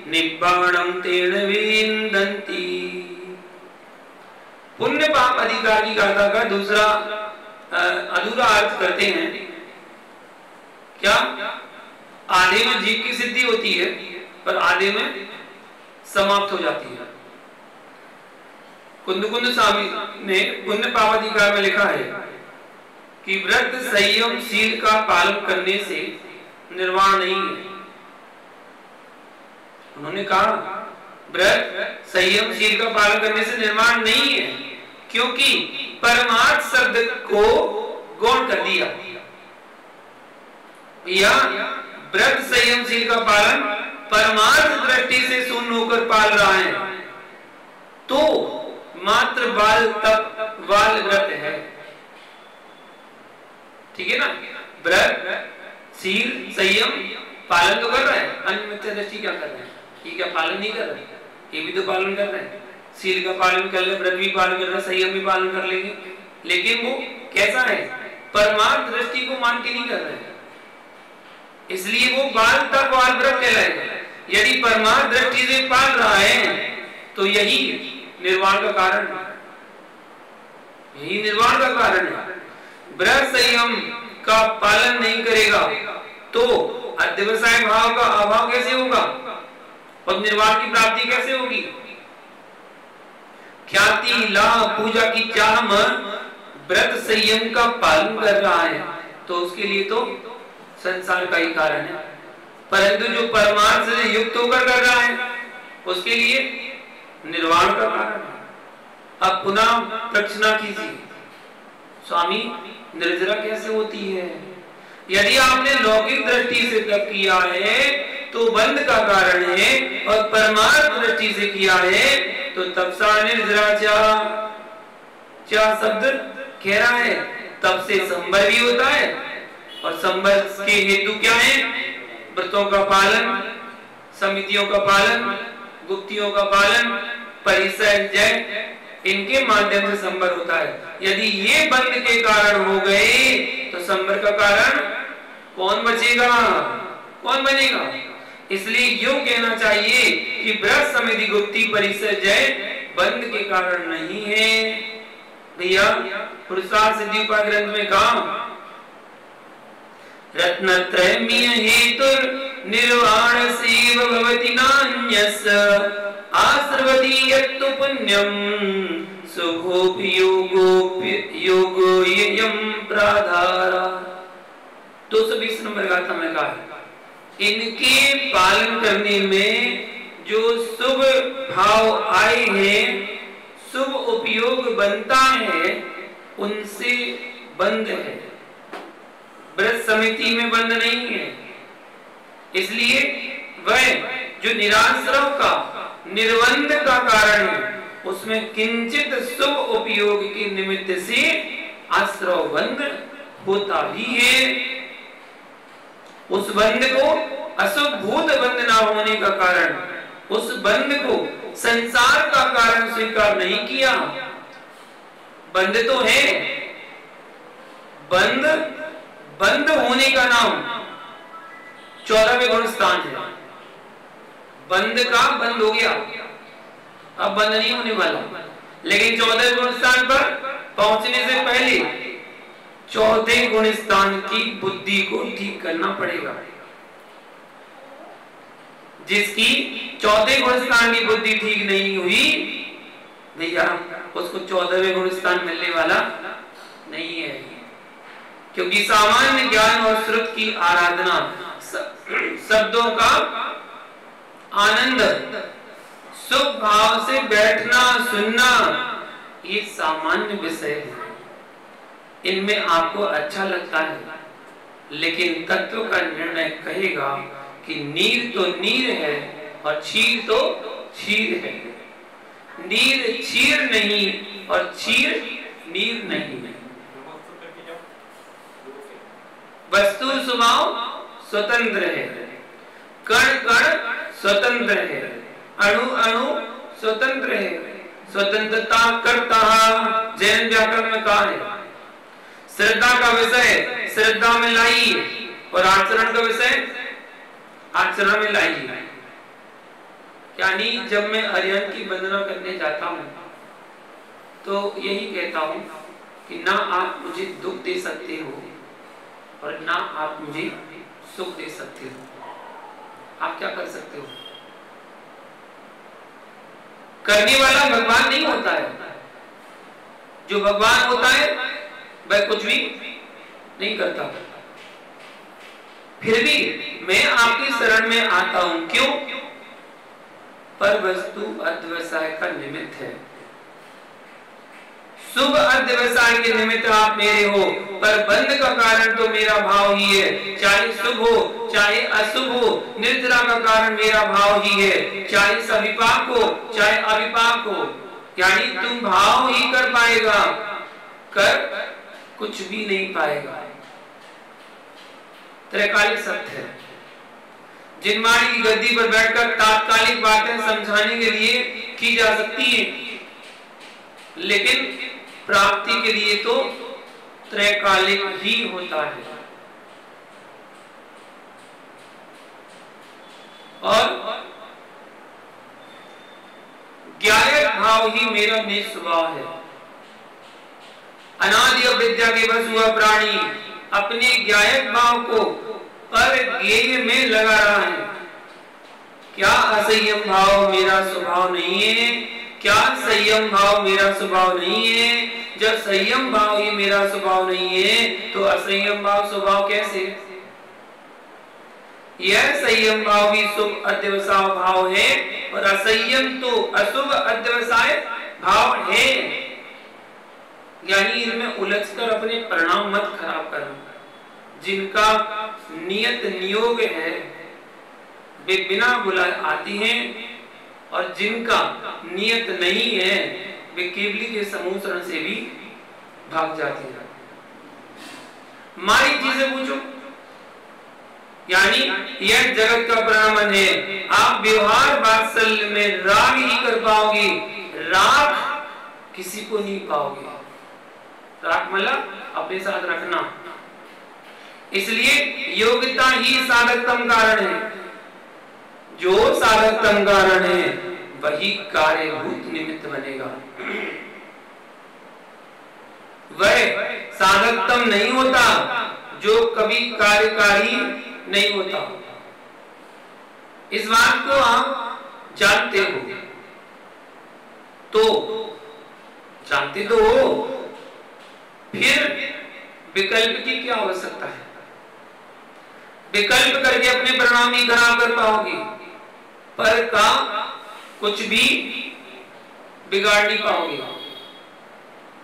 निब्बाणं तेन विंदन्ति। पुण्य पाप अधिकार की गाथा का दूसरा अधूरा अर्थ करते हैं। क्या? आधे में जीव की सिद्धि होती है पर आधे में समाप्त हो जाती है। कुंद स्वामी ने पुण्य पाप अधिकार में लिखा है कि व्रत संयम शील का पालन करने से निर्वाण नहीं है। उन्होंने कहा व्रत संयम शील का पालन करने से निर्वाण नहीं है, क्योंकि परमार्थ शब्द को गौण कर दिया। या व्रत संयम शील का पालन परमार्थ दृष्टि से शून्य होकर पाल रहा है तो मात्र बाल तप बाल व्रत है। ठीक है ना? व्रत शील संयम पालन तो कर रहा है, अन्य मिथ्या दृष्टि क्या कर रहे हैं? ये क्या पालन नहीं कर रहे? ये भी तो पालन कर रहे हैं। शील का पालन कर ले, व्रत भी पालन कर रहे, संयम भी पालन कर लेंगे, लेकिन वो कैसा है? परमार्थ दृष्टि को मान के नहीं कर रहे हैं, इसलिए वो बाल तक बाल व्रत कहलाएगा। यदि परमार्थ दृष्टि से पाल रहा है तो यही निर्वाण का कारण है, यही निर्वाण का कारण है। व्रत संयम का पालन नहीं करेगा तो अध्यवसाय भाव का अभाव कैसे होगा और निर्वाण की प्राप्ति कैसे होगी? ख्याति लाभ पूजा की चाह में व्रत संयम का पालन कर रहा है तो उसके लिए तो संसार का ही कारण है, परंतु जो परमार्थ से युक्त होकर कर रहा है उसके लिए निर्वाण का कारण है। अब पुनः प्रश्न कीजिए, स्वामी निर्जरा कैसे होती है? यदि आपने लौकिक दृष्टि से तप किया है तो बंध का कारण है, और परमार्थ दृष्टि से किया है तो तपसा निर्जरा चा शब्द कह रहा है तब से संबर भी होता है, और संबर के हेतु क्या है? व्रतों का पालन, समितियों का पालन, गुप्तियों का पालन, परिसर जय, इनके माध्यम से संबर होता है। यदि ये बंध के कारण हो गए तो संबर का कारण कौन बचेगा, कौन बनेगा? इसलिए यूं कहना चाहिए कि व्रत समिति गुप्ति परिसर जय बंध के कारण नहीं है। भैया पुरुषार्थ सिद्धि उपाय ग्रंथ में कहा रत्नत्रयमीय हेतुर निर्वाण सेव भवति नान्यस आश्रवति यत्तु पुण्यम सुखोपि योगो ययं प्राधारा। 220 नंबर गाथा में कहा है इनके पालन करने में जो शुभ भाव आए हैं, शुभ उपयोग बनता है, उनसे बंध है, व्रत समिति में बंध नहीं है। इसलिए वह जो निराश्रव का निर्बंध का कारण है उसमें किंचित शुभ उपयोग के निमित्त से आश्रव बंध होता भी है, उस बंध को अशुभ भूत बंध ना होने का कारण, उस बंध को संसार का कारण स्वीकार नहीं किया। बंध तो है, बंध बंध होने का नाम 14वें गुण स्थान है। बंध का बंद हो गया, अब बंद नहीं होने वाला, लेकिन 14वें गुण स्थान पर पहुंचने से पहले 14वें गुण स्थान की बुद्धि को ठीक करना पड़ेगा। जिसकी 14वें गुण स्थान की बुद्धि ठीक नहीं हुई भैया, उसको 14वें गुण स्थान मिलने वाला नहीं है। क्योंकि सामान्य ज्ञान और श्रुत की आराधना, शब्दों का आनंद, सुख भाव से बैठना सुनना, ये सामान्य विषय है। इनमें आपको अच्छा लगता है, लेकिन तत्व का निर्णय कहेगा कि नीर तो नीर है और क्षीर तो क्षीर है। नीर क्षीर नहीं और क्षीर नीर नहीं है। वस्तु स्वभाव स्वतंत्र है, कण कण स्वतंत्र है, अणु अणु स्वतंत्र है। स्वतंत्रता करता जैन व्याकरण में कहा है। श्रद्धा का विषय श्रद्धा में लाई और आचरण का विषय आचरण में लाई। यानी जब मैं अरिहंत की वंदना करने जाता हूं तो यही कहता हूं कि ना आप मुझे दुख दे सकते हो और ना आप मुझे सुख दे सकते हो। आप क्या कर सकते हो? करने वाला भगवान नहीं होता है। जो भगवान होता है वह कुछ भी नहीं करता। फिर भी मैं आपकी शरण में आता हूं। क्यों? पर वस्तु अध्यवसाय का निमित्त है। शुभ अध्यवसाय के निमित्त आप मेरे हो, पर बंध का कारण तो मेरा भाव ही है। चाहे शुभ हो चाहे अशुभ हो, निद्रा का कारण मेरा भाव ही है। चाहे सविपाक हो चाहे अविपाक हो, यानी तुम भाव ही कर पाएगा, कर कुछ भी नहीं पाएगा। त्रैकालिक सत्य है। जिनवाणी की गद्दी पर बैठकर तात्कालिक बातें समझाने के लिए की जा सकती है, लेकिन प्राप्ति के लिए तो त्रैकालिक ही होता है। और ज्ञायक भाव ही मेरा निज स्वभाव है। अनादि विद्या के बस हुआ प्राणी अपने ज्ञायक भाव को पर गेय में लगा रहा है। क्या असंयम भाव मेरा स्वभाव नहीं है? क्या संयम भाव मेरा स्वभाव नहीं है? जब संयम भाव ही मेरा स्वभाव नहीं है तो असंयम भाव स्वभाव कैसे? यह संयम भाव भी शुभ अध्यवसाय भाव है और असंयम तो अशुभ अध्यवसाय भाव है। यानी इनमें उलझकर अपने परिणाम मत खराब करना। जिनका नियत नियोग है वे बिना बुलाए आती हैं, और जिनका नियत नहीं है वे केवली के समूसरण से भी भाग जाती है। मारी चीजें पूछो, यानी यह जगत का परिणाम है। आप व्यवहार वात्सल्य में राग ही कर पाओगे, राग किसी को नहीं पाओगे। राग मतलब अपने साथ रखना। इसलिए योग्यता ही साधकतम कारण है। जो साधकतम कारण है वही कार्यभूत निमित्त बनेगा। वह साधकतम नहीं होता जो कभी कार्यकारी नहीं होता। इस बात को आप जानते हो, तो जानते तो हो, फिर विकल्प की क्या आवश्यकता है? विकल्प करके अपने परिणाम ही खराब कर पाओगे, पर का कुछ भी बिगाड़ नहीं पाओगे।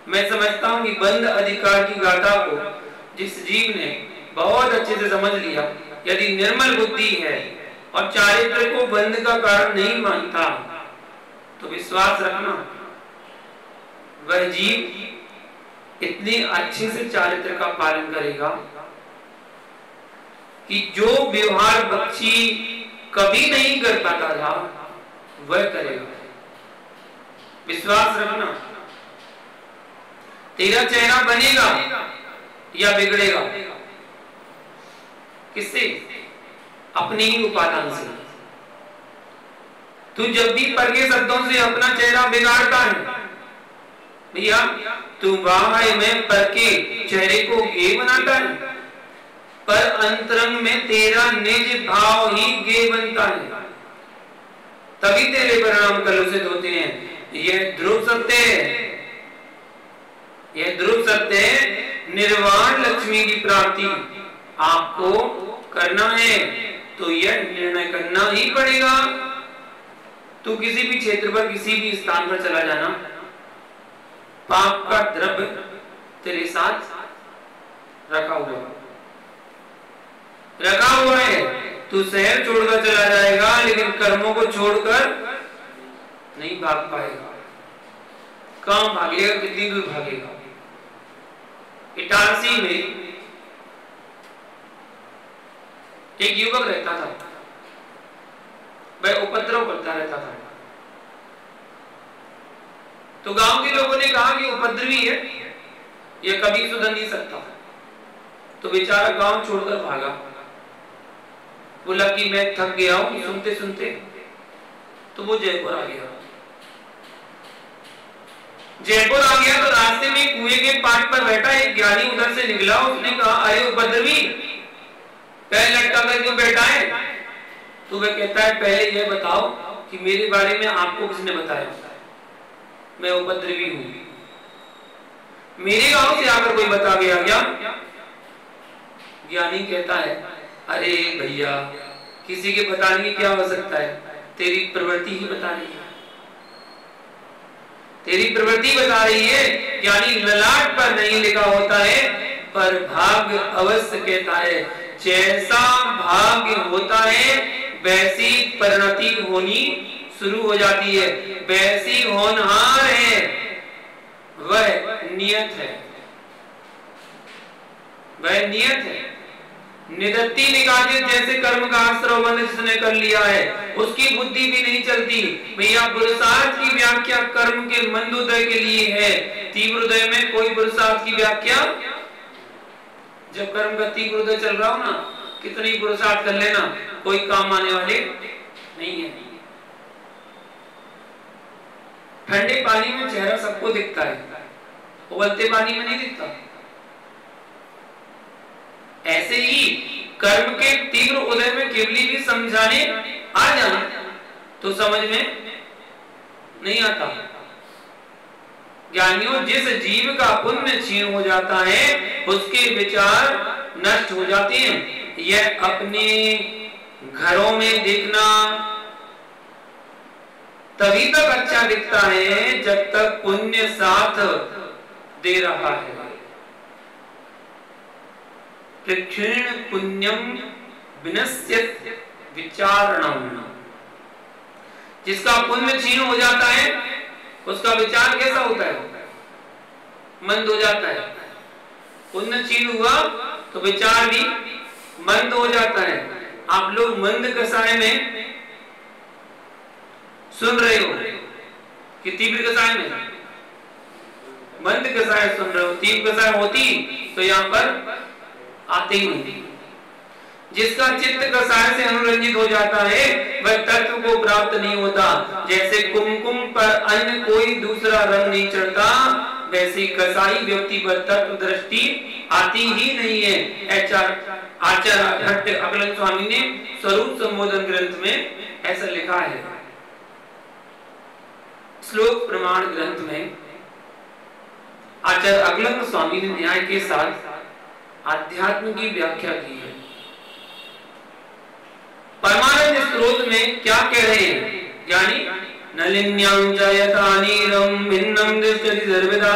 मैं समझता हूं कि बंध अधिकार की गाथा को जिस जीव ने बहुत अच्छे से समझ लिया, यदि निर्मल बुद्धि है और चारित्र को बंध का कारण नहीं मानता, तो विश्वास रखना वह जीव इतने अच्छे से चारित्र का पालन करेगा कि जो व्यवहार पक्षी कभी नहीं कर पाता था वह करेगा। विश्वास रखना। तेरा चेहरा बनेगा या बिगड़ेगा? किससे? अपने ही उपादान से। तू जब भी पर के शब्दों से अपना चेहरा बिगाड़ता है भैया, तू बाह्य में पर के चेहरे को गे बनाता है, पर अंतरंग में तेरा निज भाव ही गे बनता है। तभी तेरे परिणाम कलुषित होते हैं। यह ध्रुव सत्य है, यह ध्रुव सत्य है। निर्वाण लक्ष्मी की प्राप्ति आपको करना है तो यह निर्णय करना ही पड़ेगा। तू किसी भी क्षेत्र पर किसी भी स्थान पर चला जाना, पाप का द्रव्य तेरे साथ रखा हुआ है। तू शहर छोड़कर चला जाएगा लेकिन कर्मों को छोड़कर नहीं भाग पाएगा। कहां भागेगा? कितनी दूर भागेगा? इटारसी में एक युवक रहता था, वह उपद्रव करता रहता था। तो गांव के लोगों ने कहा कि उपद्रवी है, यह कभी सुधर नहीं सकता। तो बेचारा गांव छोड़कर भागा, बोला कि मैं थक गया हूं सुनते सुनते। तो वो जयपुर आ गया। जयपुर आ गया तो रास्ते में कुएं के पाट पर बैठा एक ज्ञानी उधर से निकला। उसने कहा, अरे उपद्रवी, पैर लटका कर क्यों बैठा है? तो वह कहता है, पहले यह बताओ कि मेरे बारे में आपको किसने बताया? मैं उपद्रवी हूं, मेरे गांव से आकर कोई बता गया क्या? ज्ञानी कहता है, अरे भैया, किसी के बताने की क्या आवश्यकता है? तेरी प्रवृत्ति ही बता रही है, तेरी प्रवृत्ति बता रही है। ज्ञानी ललाट पर नहीं लिखा होता है, पर भाग्य अवश्य कहता है। जैसा भाग्य होता है वैसी परिणति होनी शुरू हो जाती है। वैसी होनहार है वह नियत है, वह नियत है। निदत्ति निकाजित जैसे कर्म का आश्रवबंध जिसने कर लिया है उसकी बुद्धि भी नहीं चलती। भैया, पुरुषार्थ की व्याख्या कर्म के मंद उदय के लिए है, तीव्र उदय में कोई पुरुषार्थ की व्याख्या। जब कर्म का तीव्र उदय चल रहा हो ना, कितनी पुरुषार्थ कर लेना, कोई काम आने वाले नहीं है। ठंडे पानी में चेहरा सबको दिखता है, उबलते पानी में नहीं दिखता। ऐसे ही कर्म के तीव्र उदय में केवली भी समझाने आ जाना तो समझ में नहीं आता। ज्ञानियों, जिस जीव का पुण्य क्षीण हो जाता है उसके विचार नष्ट हो जाते हैं। यह अपने घरों में देखना तभी तक अच्छा दिखता है जब तक पुण्य साथ दे रहा है। प्रक्षीण पुण्यम विनश्यत विचारणम। जिसका पुण्य क्षीण हो जाता है उसका विचार कैसा होता है? मंद हो जाता है। पुण्य क्षीण हुआ तो विचार भी मंद हो जाता है। आप लोग मंद कसाय में सुन रहे हो कि तीव्र कसाय में? मंद कसाय सुन रहे हो। तीव्र कसाय होती तो यहाँ पर आते ही नहीं। जिसका चित्त कसाय से अनुरंजित हो जाता है वह तत्व को प्राप्त नहीं होता। जैसे कुमकुम पर अन्य कोई दूसरा रंग नहीं चढ़ता, वैसे कसाई व्यक्ति पर तत्व दृष्टि आती ही नहीं है। आचार्य भट्ट अकलन स्वामी ने स्वरूप संबोधन ग्रंथ में ऐसा लिखा है। श्लोक प्रमाण ग्रंथ में आचार्य अकलन स्वामी ने न्याय के साथ आध्यात्म की व्याख्या की है। परमानंद स्रोत में क्या कह रहे हैं? यानी नलिन्यां जयता नीरम भिन्नम दृष्टि सर्वदा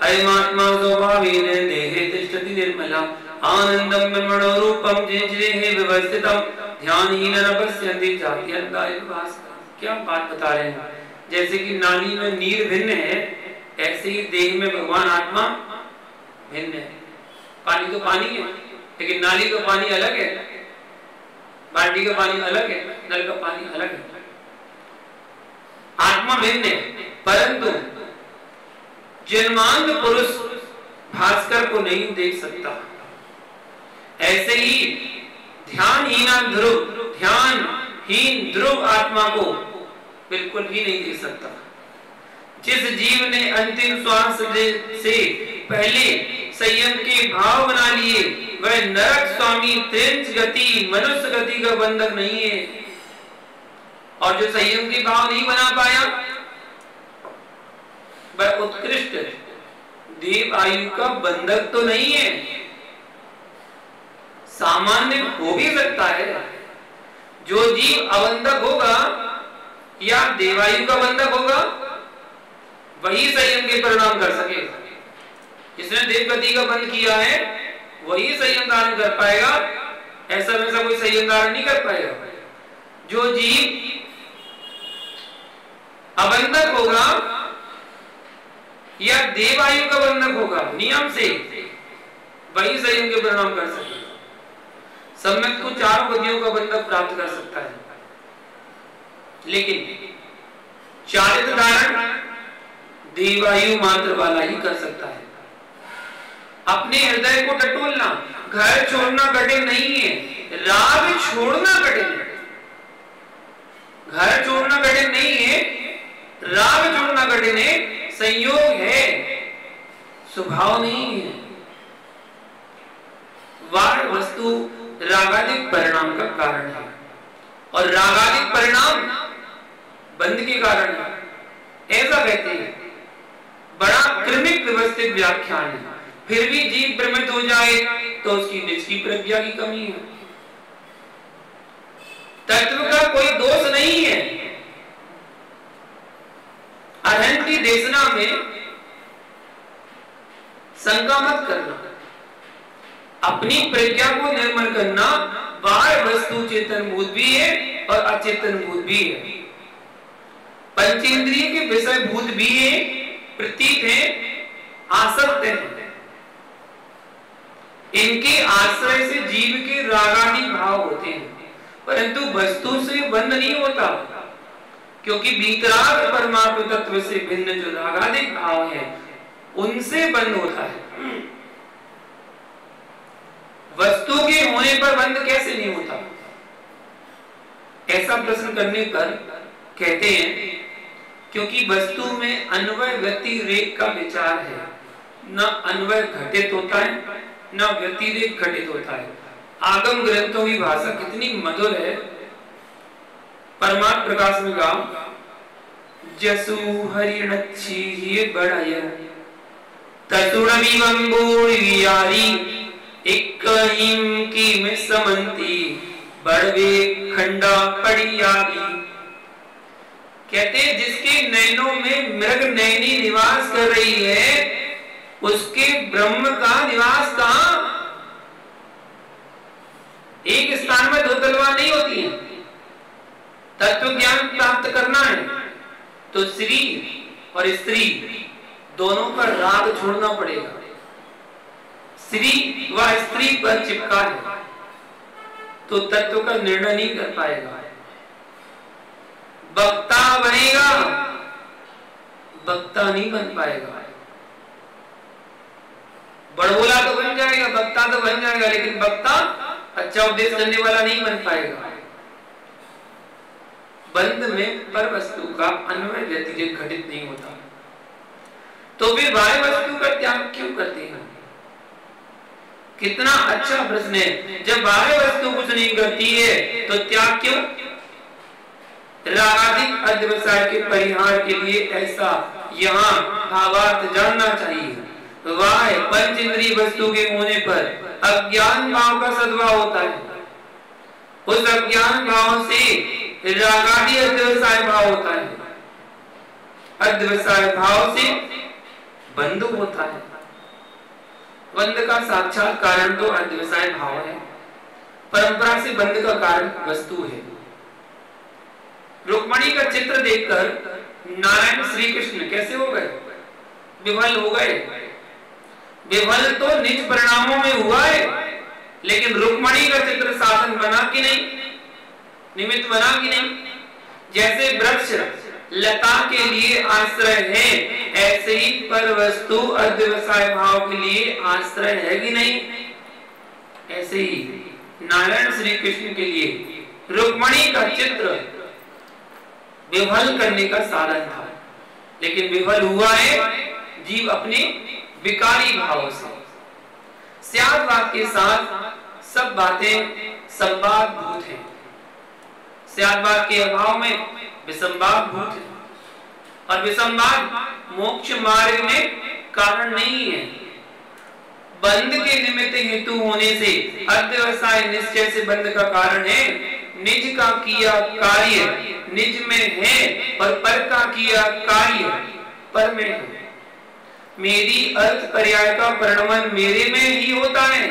अयमात्मा स्वभावेन देहे तिष्ठति निर्मला आनंदम ब्रह्मणो रूपम जिनेह व्यवस्थितम ध्यानहीन न पश्यन्ति जात्यन्ताय भास्कर। क्या बात बता रहे हैं? जैसे कि नाली में नीर भिन्न है, ऐसे ही देह में भगवान आत्मा भिन्न है। पानी तो पानी है, लेकिन नाली का पानी अलग है, बाल्टी का पानी अलग है, नल का पानी अलग है। आत्मा भिन्न है, परंतु जन्मांध पुरुष भास्कर को नहीं देख सकता। ऐसे ही ध्यानहीन ध्रुव आत्मा को बिल्कुल भी नहीं देख सकता। जिस जीव ने अंतिम श्वास से पहले संयम के भाव बना लिए, वह नरक स्वामी त्रिंच गति मनुष्य गति का बंधक नहीं है। और जो संयम के भाव नहीं बना पाया, वह उत्कृष्ट देव आयु का बंधक तो नहीं है। सामान्य हो भी सकता है। जो जीव अबंधक होगा या देवायु का बंधक होगा, वही संयम के परिणाम कर सकेगा। जिसने देव गति का बंध किया है, वही संयम धारण कर पाएगा। ऐसा वैसा कोई संयम धारण नहीं कर पाएगा। जो जीव अबंधक होगा या देवायु का बंधक होगा नियम से, वही संयम के परिणाम कर सकेगा। सम्यक को चारों गतियों का बंधक प्राप्त कर सकता है, लेकिन चारित धारण देवायु मात्र वाला ही कर सकता है। अपने हृदय को टटोलना, घर छोड़ना कठिन नहीं है, राग छोड़ना कठिन है। घर छोड़ना कठिन नहीं है, राग छोड़ना कठिन है। संयोग है, स्वभाव नहीं है। वार वस्तु रागादिक परिणाम का कारण है, और रागादिक परिणाम बंध के कारण है, ऐसा कहते हैं। बड़ा क्रमिक व्यवस्थित व्याख्यान है। फिर भी जीव भ्रमित हो जाए तो उसकी निज की प्रज्ञा की कमी है। तत्व का कोई दोष नहीं है। अरहंत की देशना में शंका मत करना। अपनी प्रज्ञा को निर्मल करना। बाह्य वस्तु चेतन भूत भी है और अचेतन भूत भी है। पंचेंद्रिय के विषय भूत भी है, प्रतीत है, आसक्त है। इनके आश्रय से जीव के रागादि भाव होते हैं, परंतु वस्तु से बंध नहीं होता, क्योंकि भीतराग परमात्म तत्व से भिन्न जो रागादि भाव है, उनसे बंध होता है। वस्तु के होने पर बंध कैसे नहीं होता? ऐसा प्रश्न करने पर कहते हैं, क्योंकि वस्तु में अन्वय व्यतिरेक का विचार है। न अन्वय घटित होता है, न व्यतिरेक घटित होता है। आगम ग्रंथों की भाषा कितनी मधुर है। परमात्म प्रकाश में कहा, जसु हरिणच्छी ही बड़ाय तसुड़विवंबोरियारी एक हिम की में समंती बड़वे खंडा पड़ियारी। कहते हैं, जिसके नैनों में मृग नैनी निवास कर रही है, उसके ब्रह्म का निवास कहां? एक स्थान में दो तलवार नहीं होती है। तत्व ज्ञान प्राप्त करना है तो श्री और स्त्री दोनों पर राग छोड़ना पड़ेगा। श्री व स्त्री पर चिपका है तो तत्व का निर्णय नहीं कर पाएगा। वक्ता बनेगा, वक्ता नहीं बन पाएगा। बड़बोला तो बन जाएगा, वक्ता तो बन जाएगा, लेकिन वक्ता अच्छा उपदेश करने वाला नहीं बन पाएगा। बंध में पर वस्तु का अन्वय व्यतिरेक घटित नहीं होता, तो फिर बाह्य वस्तु का त्याग क्यों करते हैं? कितना अच्छा प्रश्न है। जब बाह्य वस्तु कुछ नहीं करती है तो त्याग क्यों? रागादिक अध्यवसाय के परिहार के लिए ऐसा यहाँ भावार्थ जानना चाहिए। वाह, पंच इंद्रिय वस्तु के होने पर अज्ञान भाव का सद्भाव होता है। उस अज्ञान भाव से रागादि अध्यवसाय भाव होता है। अध्यवसाय भाव से बंध होता है। बंध का साक्षात कारण तो अध्यवसाय भाव है। परंपरा से बंध का कारण वस्तु है। रुक्मणी का चित्र देखकर नारायण श्री कृष्ण कैसे हो गए? विफल हो गए। विफल तो निज परिणामों में हुआ है, लेकिन रुक्मणी का चित्र साधन बना कि नहीं, निमित्त बना कि नहीं। जैसे वृक्ष लता के लिए आश्रय है, ऐसे ही पर वस्तु अध्यवसाय भाव के लिए आश्रय है कि नहीं। ऐसे ही नारायण श्री कृष्ण के लिए रुक्मणी का चित्र विफल करने का साधन था, लेकिन विफल हुआ है जीव अपने विकारी भाव से। स्यादवाद के साथ सब बातें संवाद भूत है, स्यादवाद के अभाव में विसंवाद भूत है, और विसंवाद मोक्ष मार्ग में कारण नहीं है। बंध के निमित्त हेतु होने से अध्यवसाय निश्चय से बंध का कारण है। निज का किया कार्य निज में है, और पर का किया कार्य पर में है। मेरी अर्थ पर्याय का परिणमन मेरे में ही होता है,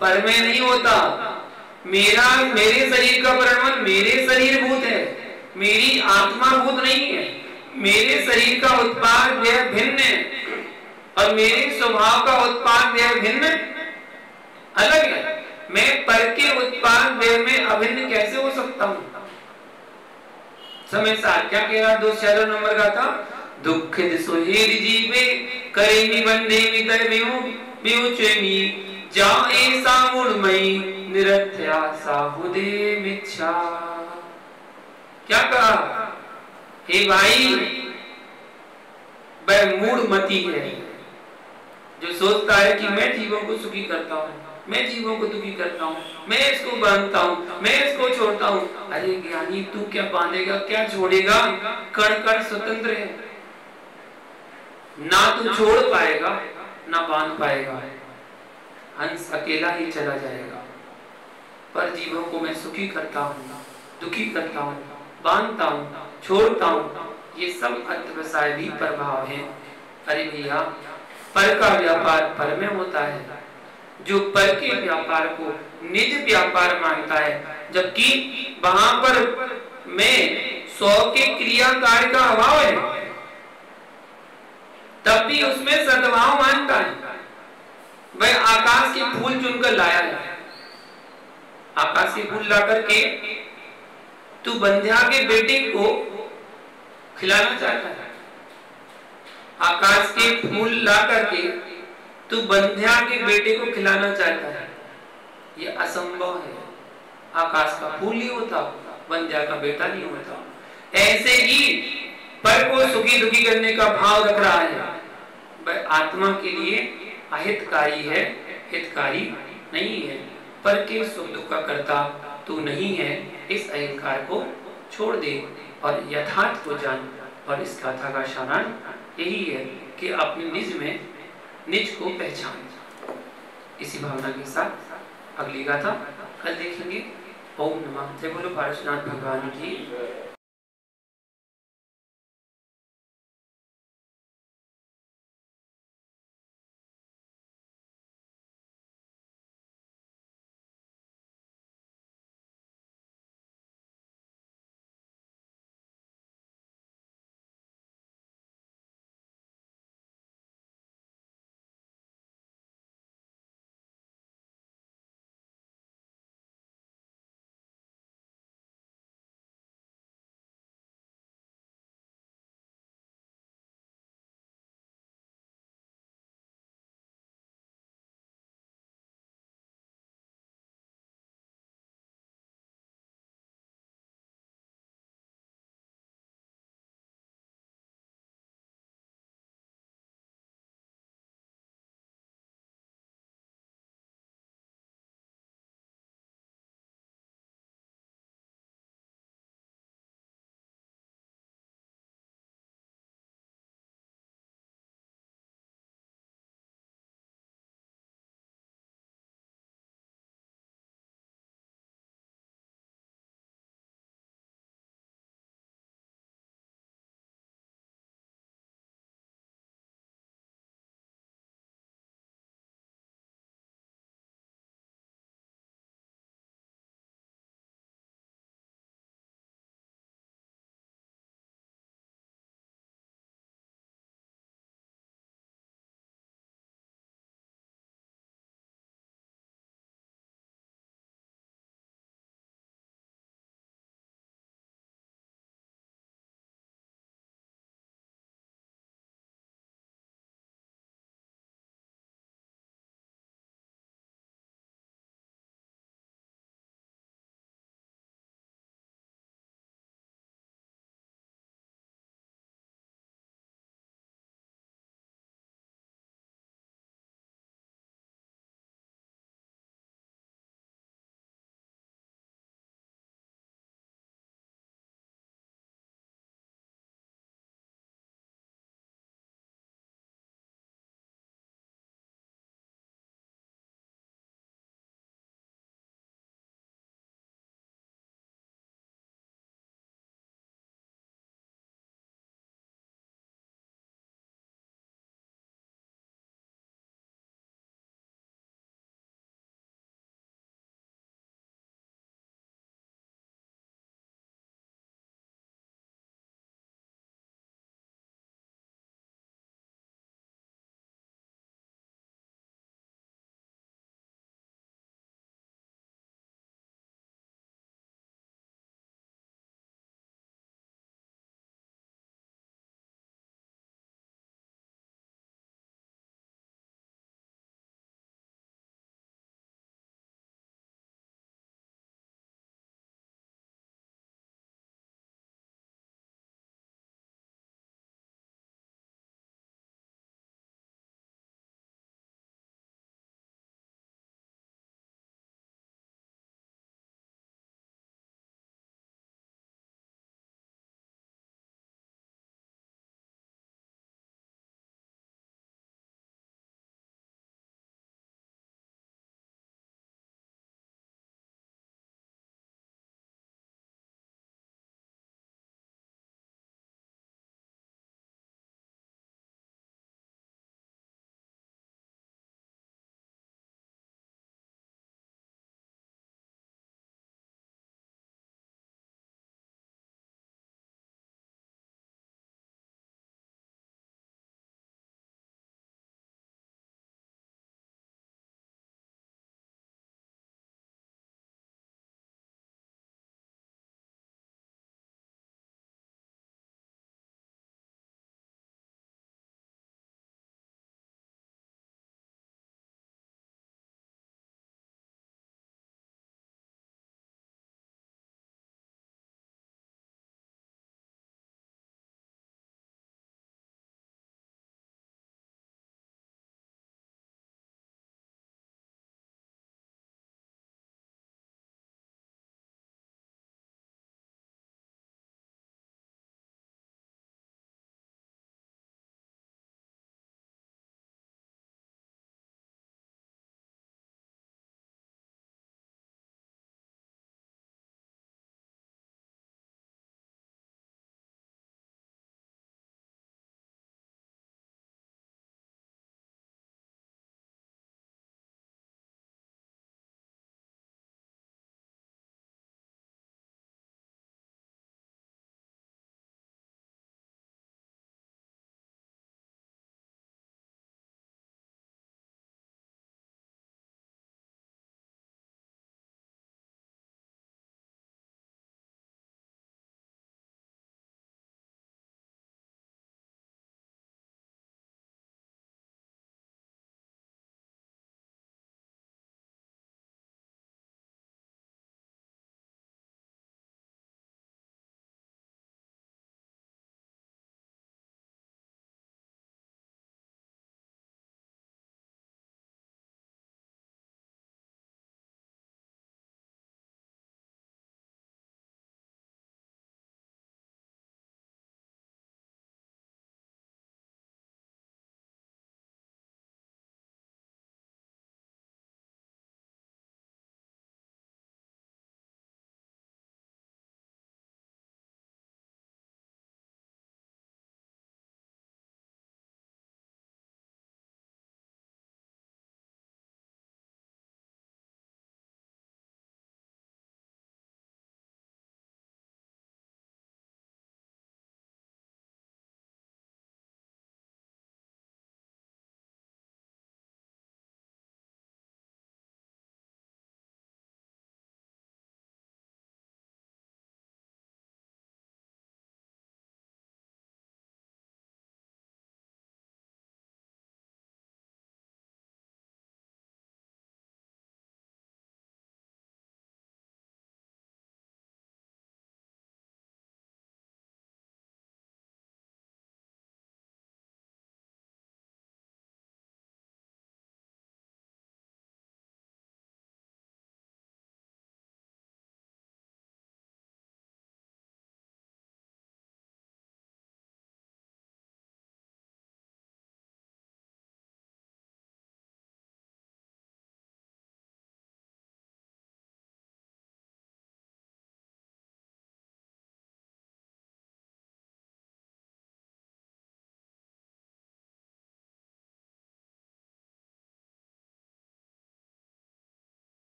पर में नहीं होता। मेरे शरीर का परिणमन मेरे शरीर भूत है, मेरी आत्मा भूत नहीं है। मेरे शरीर का उत्पाद व्यय भिन्न है, और मेरे स्वभाव का उत्पाद व्यय भिन्न अलग है। मैं पर के उत्पाद व्यय में अभिन्न कैसे हो सकता हूं। समय सार क्या कह रहा, 2 नंबर का था, दुखित सुहेर जीवे करे निबंधे मितर विमुचेमी जाए सामुड़मयी निरथया साहुदे मिच्छा। क्या कहा, हे भाई वह मूढ़मती है जो सोचता है कि मैं जीवों को सुखी करता हूँ, मैं जीवों को दुखी करता हूँ, मैं इसको बांधता हूँ, मैं इसको छोड़ता हूँ। अरे ज्ञानी, तू क्या बांधेगा, क्या छोड़ेगा, कण कण स्वतंत्र है। ना तू छोड़ पाएगा ना बांध पाएगा, हंस अकेला ही चला जाएगा। पर जीवों को मैं सुखी करता हूँ, दुखी करता हूँ, बांधता हूँ, छोड़ता हूँ, ये सब अध्यवसाय भी प्रभाव है। अरे भैया, पर का व्यापार पर में होता है। जो पर के व्यापार को निज व्यापार मानता है, जबकि वहां पर में 100 के क्रिया कार्य का अभाव है, तब भी उसमें सद्भाव मानता है। वह आकाश के फूल चुनकर लाया है, आकाश के फूल ला करके तू बंध्या के बेटे को खिलाना चाहता है। आकाश के फूल ला करके तू बंध्या के बेटे को खिलाना चाहता है, ये असंभव है। आकाश का फूल ही होता, बंध्या का बेटा नहीं होता। ऐसे ही पर को सुखी दुखी करने का भाव रख रहा है, वह आत्मा के लिए अहितकारी है, हितकारी नहीं है। पर के सुख दुख का कर्ता तू नहीं है, इस अहंकार को छोड़ दे और यथार्थ को जान। और इस कथा का सारांश यही है कि अपने निज में निज को पहचान। इसी भावना के साथ अगली गाथा कल देखेंगे। ओम नमः। जय बोलो पारसनाथ भगवान की।